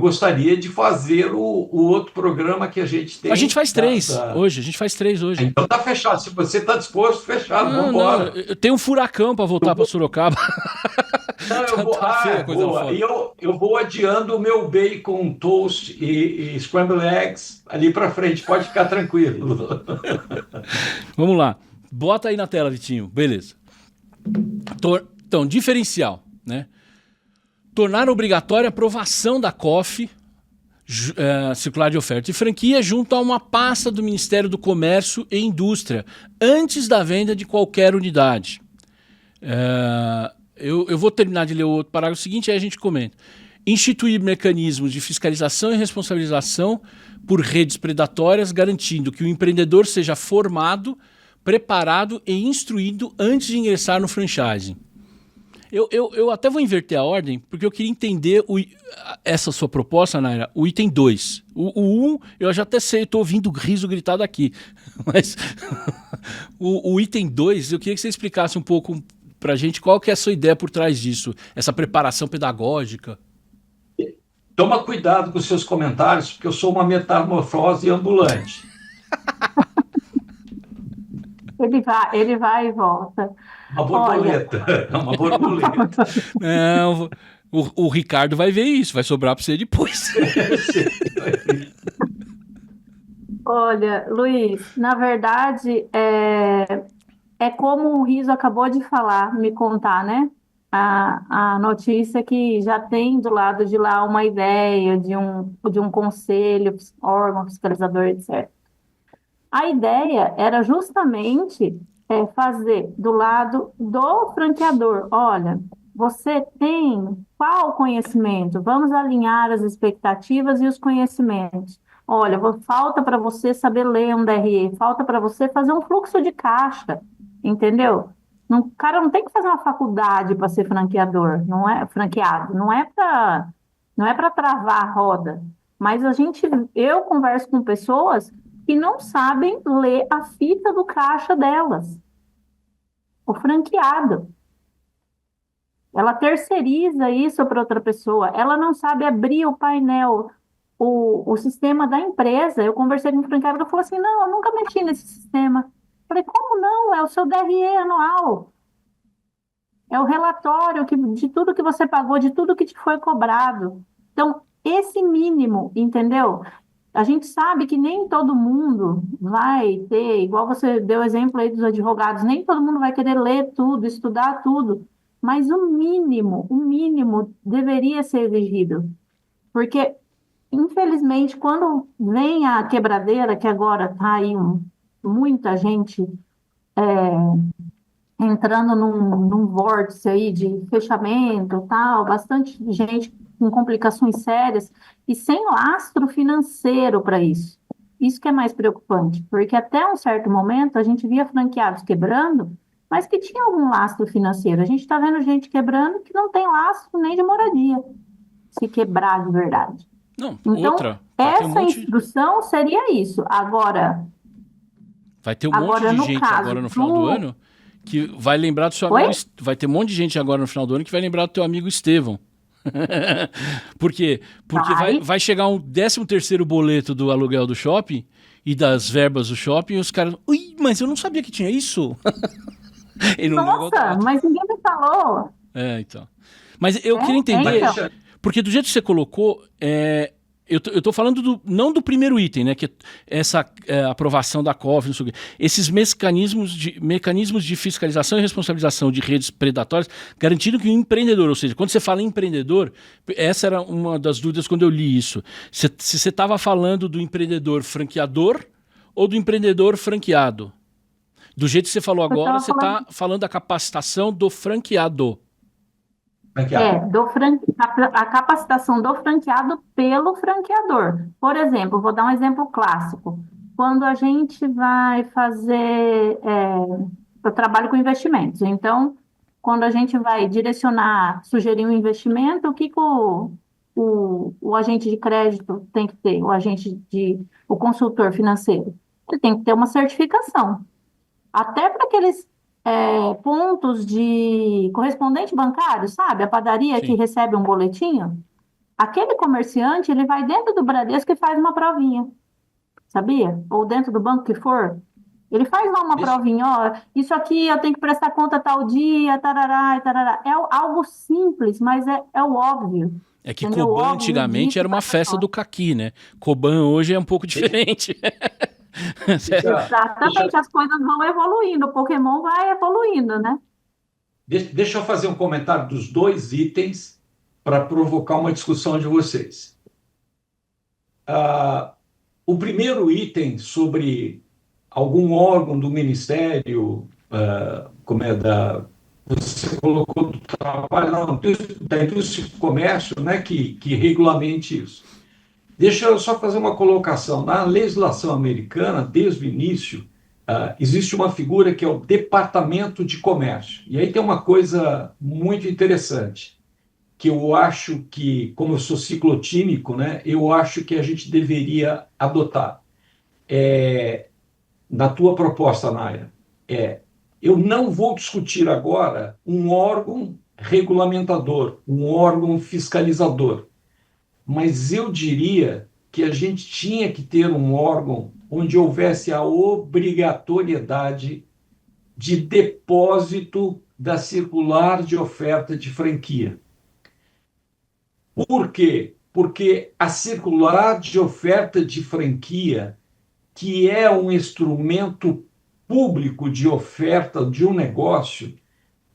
gostaria de fazer o outro programa que a gente tem. A gente faz três da- hoje. A gente faz três hoje. Então tá fechado, se você está disposto, fechado, Não, vamos embora. eu tenho um furacão para voltar para Sorocaba. Não, eu vou, Tá feia a coisa lá boa. fora. E eu vou adiando o meu bacon, toast e scrambled eggs ali para frente, pode ficar tranquilo. Vamos lá. Bota aí na tela, Vitinho. Beleza. Então, diferencial, né? Tornar obrigatória a aprovação da COF, circular de oferta e franquia, junto a uma pasta do Ministério do Comércio e Indústria, antes da venda de qualquer unidade. Eu vou terminar de ler o outro parágrafo seguinte, aí a gente comenta. Instituir mecanismos de fiscalização e responsabilização por redes predatórias, garantindo que o empreendedor seja formado, preparado e instruído antes de ingressar no franchising. Eu até vou inverter a ordem, porque eu queria entender essa sua proposta, Naira, o item 2. O 1, eu já até sei, estou ouvindo o riso gritado aqui. Mas o item 2, eu queria que você explicasse um pouco para a gente qual que é a sua ideia por trás disso, essa preparação pedagógica. Toma cuidado com os seus comentários, porque eu sou uma metamorfose ambulante. Ele vai e volta. Uma borboleta. Uma borboleta. Não, o Ricardo vai ver isso, vai sobrar para você depois. Olha, Luiz, na verdade, é como o Riso acabou de falar, me contar, né? A notícia que já tem do lado de lá uma ideia de um conselho, órgão fiscalizador, etc. A ideia era justamente fazer do lado do franqueador. Olha, você tem qual conhecimento? Vamos alinhar as expectativas e os conhecimentos. Olha, falta para você saber ler um DRE, falta para você fazer um fluxo de caixa, entendeu? O cara não tem que fazer uma faculdade para ser franqueador, não é franqueado, não é para travar a roda. Mas eu converso com pessoas que não sabem ler a fita do caixa delas. O franqueado. Ela terceiriza isso para outra pessoa. Ela não sabe abrir o painel, o sistema da empresa. Eu conversei com um franqueado que falou assim, não, eu nunca mexi nesse sistema. Falei, como não? É o seu DRE anual. É o relatório de tudo que você pagou, de tudo que te foi cobrado. Então, esse mínimo, entendeu? A gente sabe que nem todo mundo vai ter, igual você deu exemplo aí dos advogados, nem todo mundo vai querer ler tudo, estudar tudo, mas o mínimo deveria ser exigido. Porque, infelizmente, quando vem a quebradeira, que agora está aí muita gente entrando num vórtice aí de fechamento, tal, bastante gente com complicações sérias e sem lastro financeiro para isso. Isso que é mais preocupante, porque até um certo momento a gente via franqueados quebrando, mas que tinha algum lastro financeiro. A gente está vendo gente quebrando que não tem lastro nem de moradia, se quebrar de verdade. Não, Então, outra. Vai ter essa instrução seria isso. Agora, vai ter um monte de no gente caso agora no final do ano que vai lembrar do seu Oi? amigo. Vai ter um monte de gente agora no final do ano que vai lembrar do teu amigo Estevão. Por quê? Porque vai chegar um 13º boleto do aluguel do shopping e das verbas do shopping e os caras... Ui, mas eu não sabia que tinha isso. Nossa, mas ninguém me falou. Então. Mas eu queria entender... Então. Porque do jeito que você colocou, eu tô falando não do primeiro item, né? Que é essa aprovação da COF, não sei o quê. Esses mecanismos de fiscalização e responsabilização de redes predatórias, garantindo que o empreendedor, ou seja, quando você fala em empreendedor, essa era uma das dúvidas quando eu li isso. Se você estava falando do empreendedor franqueador ou do empreendedor franqueado. Do jeito que você falou agora, você está falando da capacitação do franqueado. A capacitação do franqueado pelo franqueador. Por exemplo, vou dar um exemplo clássico. Quando a gente vai fazer, eu trabalho com investimentos, então, quando a gente vai direcionar, sugerir um investimento, o que que o agente de crédito tem que ter, o consultor financeiro? Ele tem que ter uma certificação. Até para aqueles pontos de correspondente bancário, sabe? A padaria que recebe um boletinho. Aquele comerciante, ele vai dentro do Bradesco e faz uma provinha, sabia? Ou dentro do banco que for. Ele faz lá uma provinha, ó, isso aqui eu tenho que prestar conta tal dia, tarará, tarará. É algo simples, mas é o óbvio. É que Coban antigamente era uma festa do caqui, né? Coban hoje é um pouco diferente. Exatamente, as coisas vão evoluindo, o Pokémon vai evoluindo, né? Deixa eu fazer um comentário dos 2 itens para provocar uma discussão de vocês. O primeiro item sobre algum órgão do Ministério, você colocou do trabalho, não, da indústria e comércio, né, que regulamente isso. Deixa eu só fazer uma colocação. Na legislação americana, desde o início, existe uma figura que é o Departamento de Comércio. E aí tem uma coisa muito interessante, que eu acho que, como eu sou ciclotímico, né, eu acho que a gente deveria adotar. Na tua proposta, Naira, eu não vou discutir agora um órgão regulamentador, um órgão fiscalizador. Mas eu diria que a gente tinha que ter um órgão onde houvesse a obrigatoriedade de depósito da circular de oferta de franquia. Por quê? Porque a circular de oferta de franquia, que é um instrumento público de oferta de um negócio,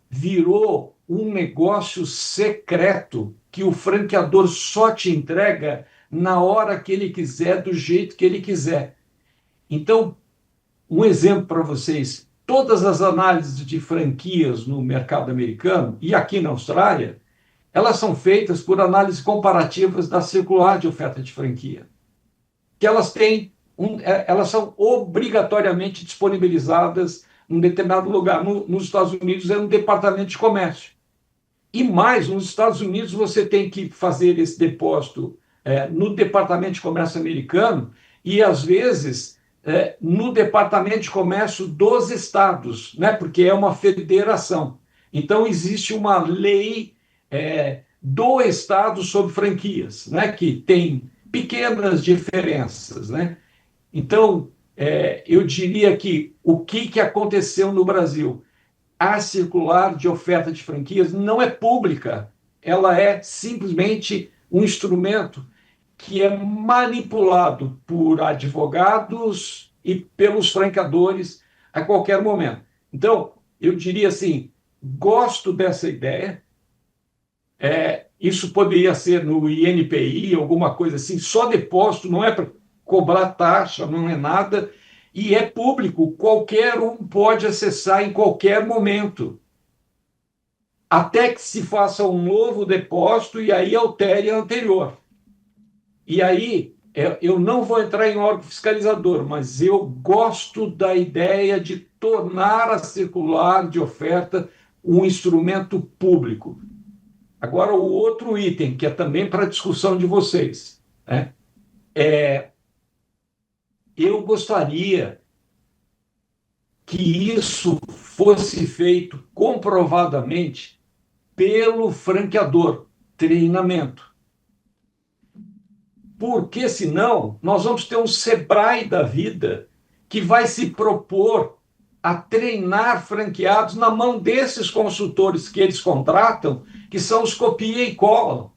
virou um negócio secreto que o franqueador só te entrega na hora que ele quiser, do jeito que ele quiser. Então, um exemplo para vocês: todas as análises de franquias no mercado americano e aqui na Austrália, elas são feitas por análises comparativas da circular de oferta de franquia, que elas são obrigatoriamente disponibilizadas em um determinado lugar. Nos Estados Unidos é um departamento de comércio. E mais, nos Estados Unidos você tem que fazer esse depósito no Departamento de Comércio americano e, às vezes, no Departamento de Comércio dos estados, né? Porque é uma federação. Então, existe uma lei do estado sobre franquias, né? Que tem pequenas diferenças, né? Então, eu diria que o que aconteceu no Brasil? A circular de oferta de franquias não é pública, ela é simplesmente um instrumento que é manipulado por advogados e pelos franqueadores a qualquer momento. Então, eu diria assim, gosto dessa ideia, isso poderia ser no INPI, alguma coisa assim, só depósito, não é para cobrar taxa, não é nada, e é público, qualquer um pode acessar em qualquer momento, até que se faça um novo depósito e aí altere a anterior. E aí, eu não vou entrar em órgão fiscalizador, mas eu gosto da ideia de tornar a circular de oferta um instrumento público. Agora, o outro item, que é também para a discussão de vocês, né? Eu gostaria que isso fosse feito comprovadamente pelo franqueador, treinamento. Porque, senão, nós vamos ter um Sebrae da vida que vai se propor a treinar franqueados na mão desses consultores que eles contratam, que são os copia e cola.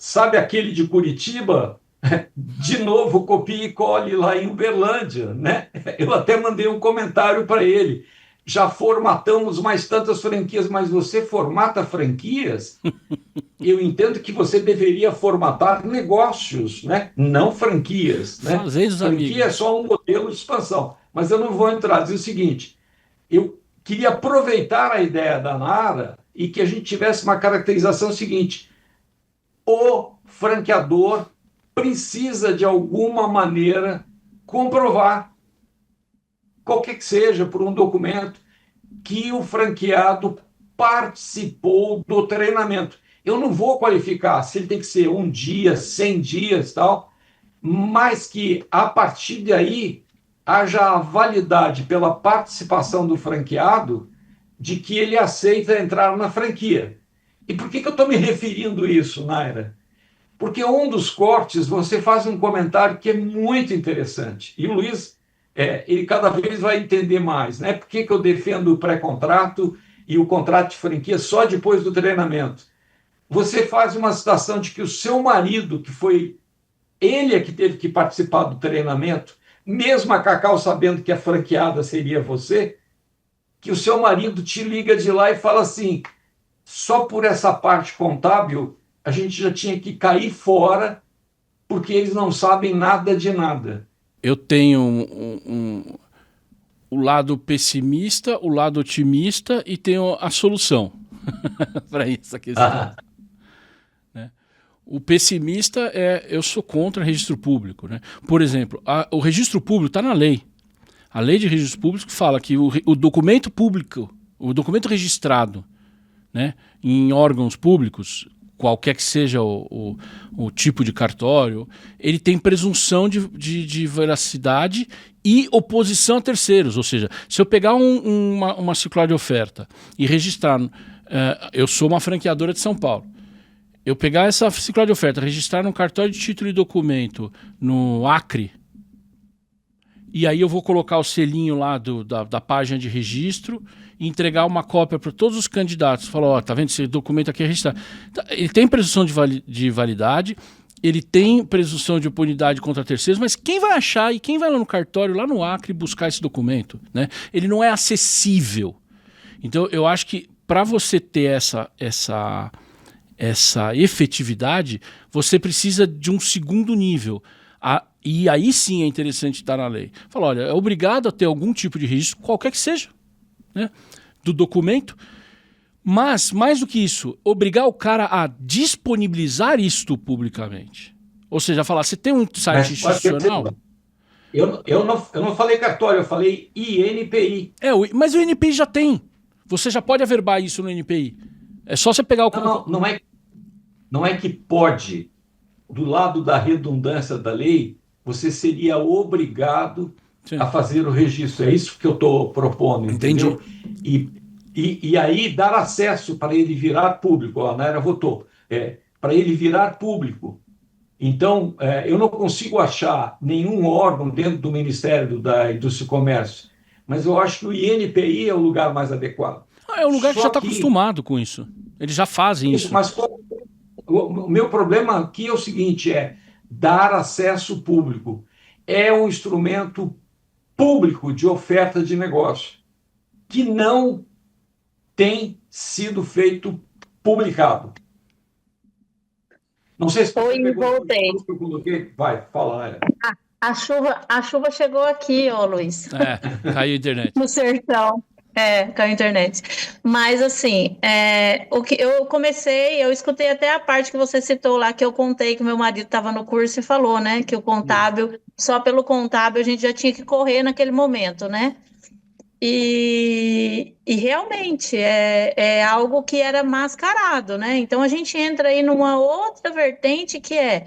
sabe aquele de Curitiba? De novo, copia e cole lá em Uberlândia, né? Eu até mandei um comentário para ele. Já formatamos mais tantas franquias, mas você formata franquias? Eu entendo que você deveria formatar negócios, né? Não franquias, né? Fazer os Franquia é amigos. só um modelo de expansão. Mas eu não vou entrar. Dizer o seguinte, eu queria aproveitar a ideia da Nara e que a gente tivesse uma caracterização seguinte: o franqueador precisa, de alguma maneira, comprovar, qualquer que seja, por um documento, que o franqueado participou do treinamento. Eu não vou qualificar se ele tem que ser 1 dia, 100 dias, tal, mas que, a partir daí, haja a validade pela participação do franqueado de que ele aceita entrar na franquia. E por que eu estou me referindo a isso, Naira? Porque um dos cortes você faz um comentário que é muito interessante. E o Luiz, ele cada vez vai entender mais, né? Por que eu defendo o pré-contrato e o contrato de franquia só depois do treinamento? Você faz uma citação de que o seu marido, que foi ele que teve que participar do treinamento, mesmo a Cacau sabendo que a franqueada seria você, que o seu marido te liga de lá e fala assim: só por essa parte contábil a gente já tinha que cair fora, porque eles não sabem nada de nada. Eu tenho o lado pessimista, o lado otimista e tenho a solução para essa questão. Né? O pessimista eu sou contra registro público. Né? Por exemplo, o registro público está na lei. A lei de registro público fala que o documento público, o documento registrado, né, em órgãos públicos, qualquer que seja o tipo de cartório, ele tem presunção de veracidade e oposição a terceiros. Ou seja, se eu pegar uma circular de oferta e registrar, eu sou uma franqueadora de São Paulo, eu pegar essa circular de oferta, registrar no cartório de título e documento no Acre, e aí eu vou colocar o selinho lá da página de registro e entregar uma cópia para todos os candidatos. Falar, ó, tá vendo, esse documento aqui é registrado. Ele tem presunção de validade, ele tem presunção de oportunidade contra terceiros, mas quem vai achar e quem vai lá no cartório, lá no Acre, buscar esse documento? Né? Ele não é acessível. Então, eu acho que para você ter essa efetividade, você precisa de um segundo nível. E aí sim é interessante estar na lei. Fala, olha, é obrigado a ter algum tipo de registro, qualquer que seja, né, do documento, mas, mais do que isso, obrigar o cara a disponibilizar isto publicamente. Ou seja, falar, você tem um site institucional... Eu não falei cartório, eu falei INPI. Mas o INPI já tem. Você já pode averbar isso no INPI. É só você pegar o... Não é que pode. Do lado da redundância da lei, você seria obrigado a fazer o registro. É isso que eu estou propondo, entendeu? E aí dar acesso para ele virar público. A Naira votou. Para ele virar público. Então, eu não consigo achar nenhum órgão dentro do Ministério da Indústria e Comércio, mas eu acho que o INPI é o lugar mais adequado. É um lugar que já está acostumado com isso. Eles já fazem isso. Mas o meu problema aqui é o seguinte, dar acesso público. É um instrumento público de oferta de negócio que não tem sido feito publicado. Não sei se Oi, voltei. Eu coloquei. Vai, fala. A chuva chegou aqui, ó, Luiz. Caiu a internet. No sertão. Caiu a internet. Mas, assim, o que eu escutei até a parte que você citou lá, que eu contei que meu marido estava no curso e falou, né, que o contábil, só pelo contábil a gente já tinha que correr naquele momento, né? E realmente é algo que era mascarado, né? Então a gente entra aí numa outra vertente que é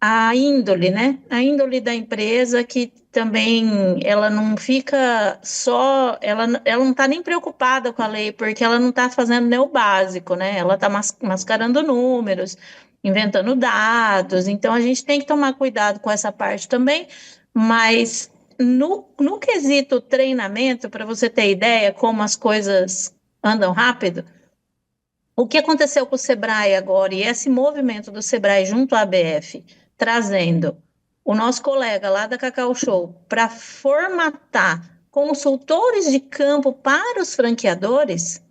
a índole, né? A índole da empresa, que também ela não fica só, ela não está nem preocupada com a lei, porque ela não está fazendo nem o básico, né? Ela está mascarando números, inventando dados, então a gente tem que tomar cuidado com essa parte também, mas no quesito treinamento, para você ter ideia como as coisas andam rápido, O que aconteceu com o Sebrae agora e esse movimento do Sebrae junto à ABF, trazendo o nosso colega lá da Cacau Show para formatar consultores de campo para os franqueadores,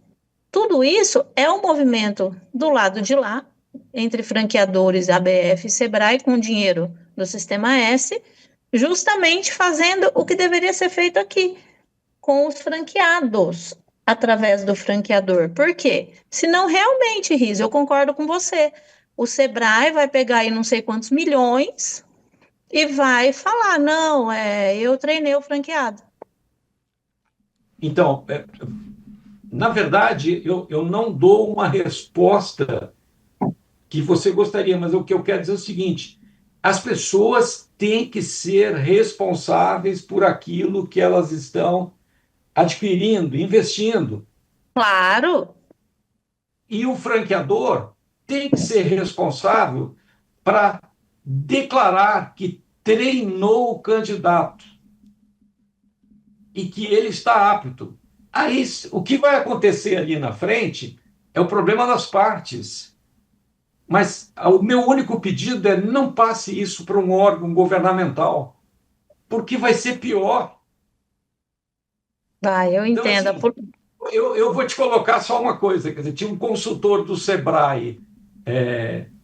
tudo isso é um movimento do lado de lá, entre franqueadores, ABF e Sebrae, com dinheiro do Sistema S, justamente fazendo o que deveria ser feito aqui, com os franqueados, através do franqueador. Por quê? Senão, realmente, Riz, eu concordo com você. O Sebrae vai pegar aí não sei quantos milhões e vai falar, não, eu treinei o franqueado. Então, na verdade, eu não dou uma resposta que você gostaria, mas o que eu quero dizer é o seguinte: as pessoas têm que ser responsáveis por aquilo que elas estão adquirindo, investindo. Claro. E o franqueador tem que ser responsável para declarar que treinou o candidato e que ele está apto. Aí, o que vai acontecer ali na frente é o problema das partes. Mas o meu único pedido é: não passe isso para um órgão governamental, porque vai ser pior. Vai, eu entendo. Então, assim, eu vou te colocar só uma coisa. Quer dizer, tinha um consultor do Sebrae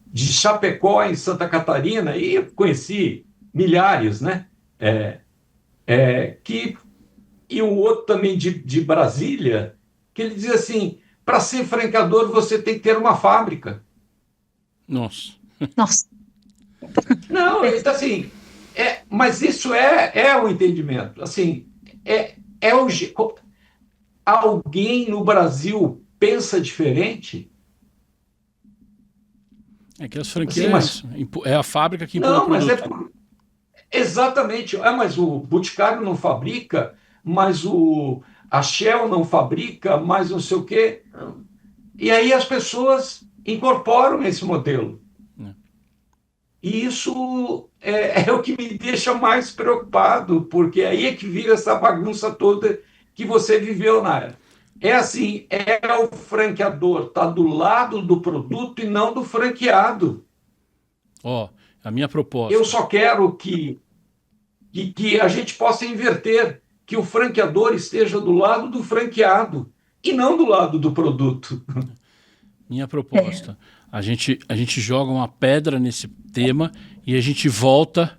de Chapecó, em Santa Catarina, e eu conheci milhares, né? E um outro também de Brasília, que ele dizia assim: para ser franqueador você tem que ter uma fábrica. Nossa. Não, então, assim, mas isso é o entendimento. Assim, alguém no Brasil pensa diferente? É que as franquias é a fábrica que impõe não, o mas produto. Exatamente. Mas o Boticário não fabrica, mas a Shell não fabrica, mas não sei o quê. E aí as pessoas incorporam esse modelo. E isso é o que me deixa mais preocupado, porque aí é que vira essa bagunça toda que você viveu, Nara. É assim, o franqueador está do lado do produto e não do franqueado. A minha proposta. Eu só quero que a gente possa inverter, que o franqueador esteja do lado do franqueado e não do lado do produto. Minha proposta. A gente joga uma pedra nesse tema e a gente volta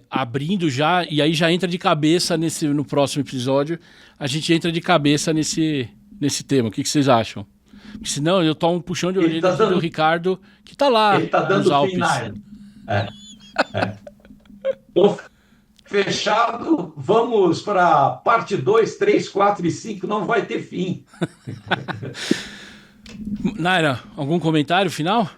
abrindo já, e aí já entra de cabeça no próximo episódio, a gente entra de cabeça nesse tema. O que vocês acham? Porque senão eu tomo um puxão de orelha do Ricardo, que está lá ele tá dando nos Alpes. Fechado, vamos para parte 2, 3, 4 e 5, não vai ter fim. Naira, algum comentário final?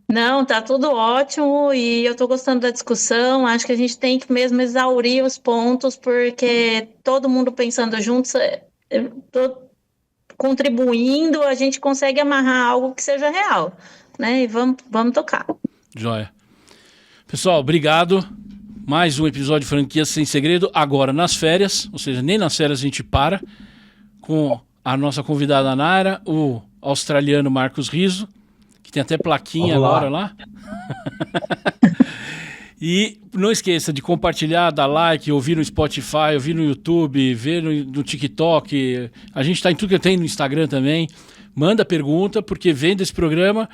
Não, tá tudo ótimo e eu tô gostando da discussão. Acho que a gente tem que mesmo exaurir os pontos, porque todo mundo pensando juntos, contribuindo, a gente consegue amarrar algo que seja real, né? E vamos tocar. Joia. Pessoal, obrigado. Mais um episódio de Franquias Sem Segredo, agora nas férias, ou seja, nem nas férias a gente para, com a nossa convidada Naira, o australiano Marcos Riso, que tem até plaquinha agora lá. E não esqueça de compartilhar, dar like, ouvir no Spotify, ouvir no YouTube, ver no TikTok. A gente está em tudo que tem no Instagram também. Manda pergunta, porque vendo esse programa,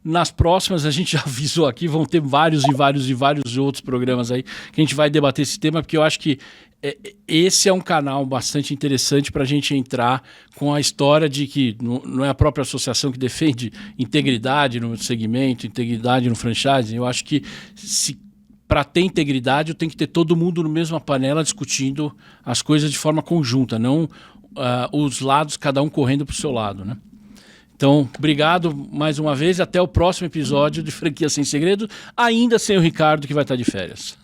nas próximas, a gente já avisou aqui, vão ter vários outros programas aí que a gente vai debater esse tema, porque eu acho que esse é um canal bastante interessante para a gente entrar com a história de que não é a própria associação que defende integridade no segmento, integridade no franchising. Eu acho que para ter integridade, eu tenho que ter todo mundo na mesma panela discutindo as coisas de forma conjunta, não os lados, cada um correndo para o seu lado, né? Então, obrigado mais uma vez. Até o próximo episódio de Franquia Sem Segredo, ainda sem o Ricardo, que vai estar de férias.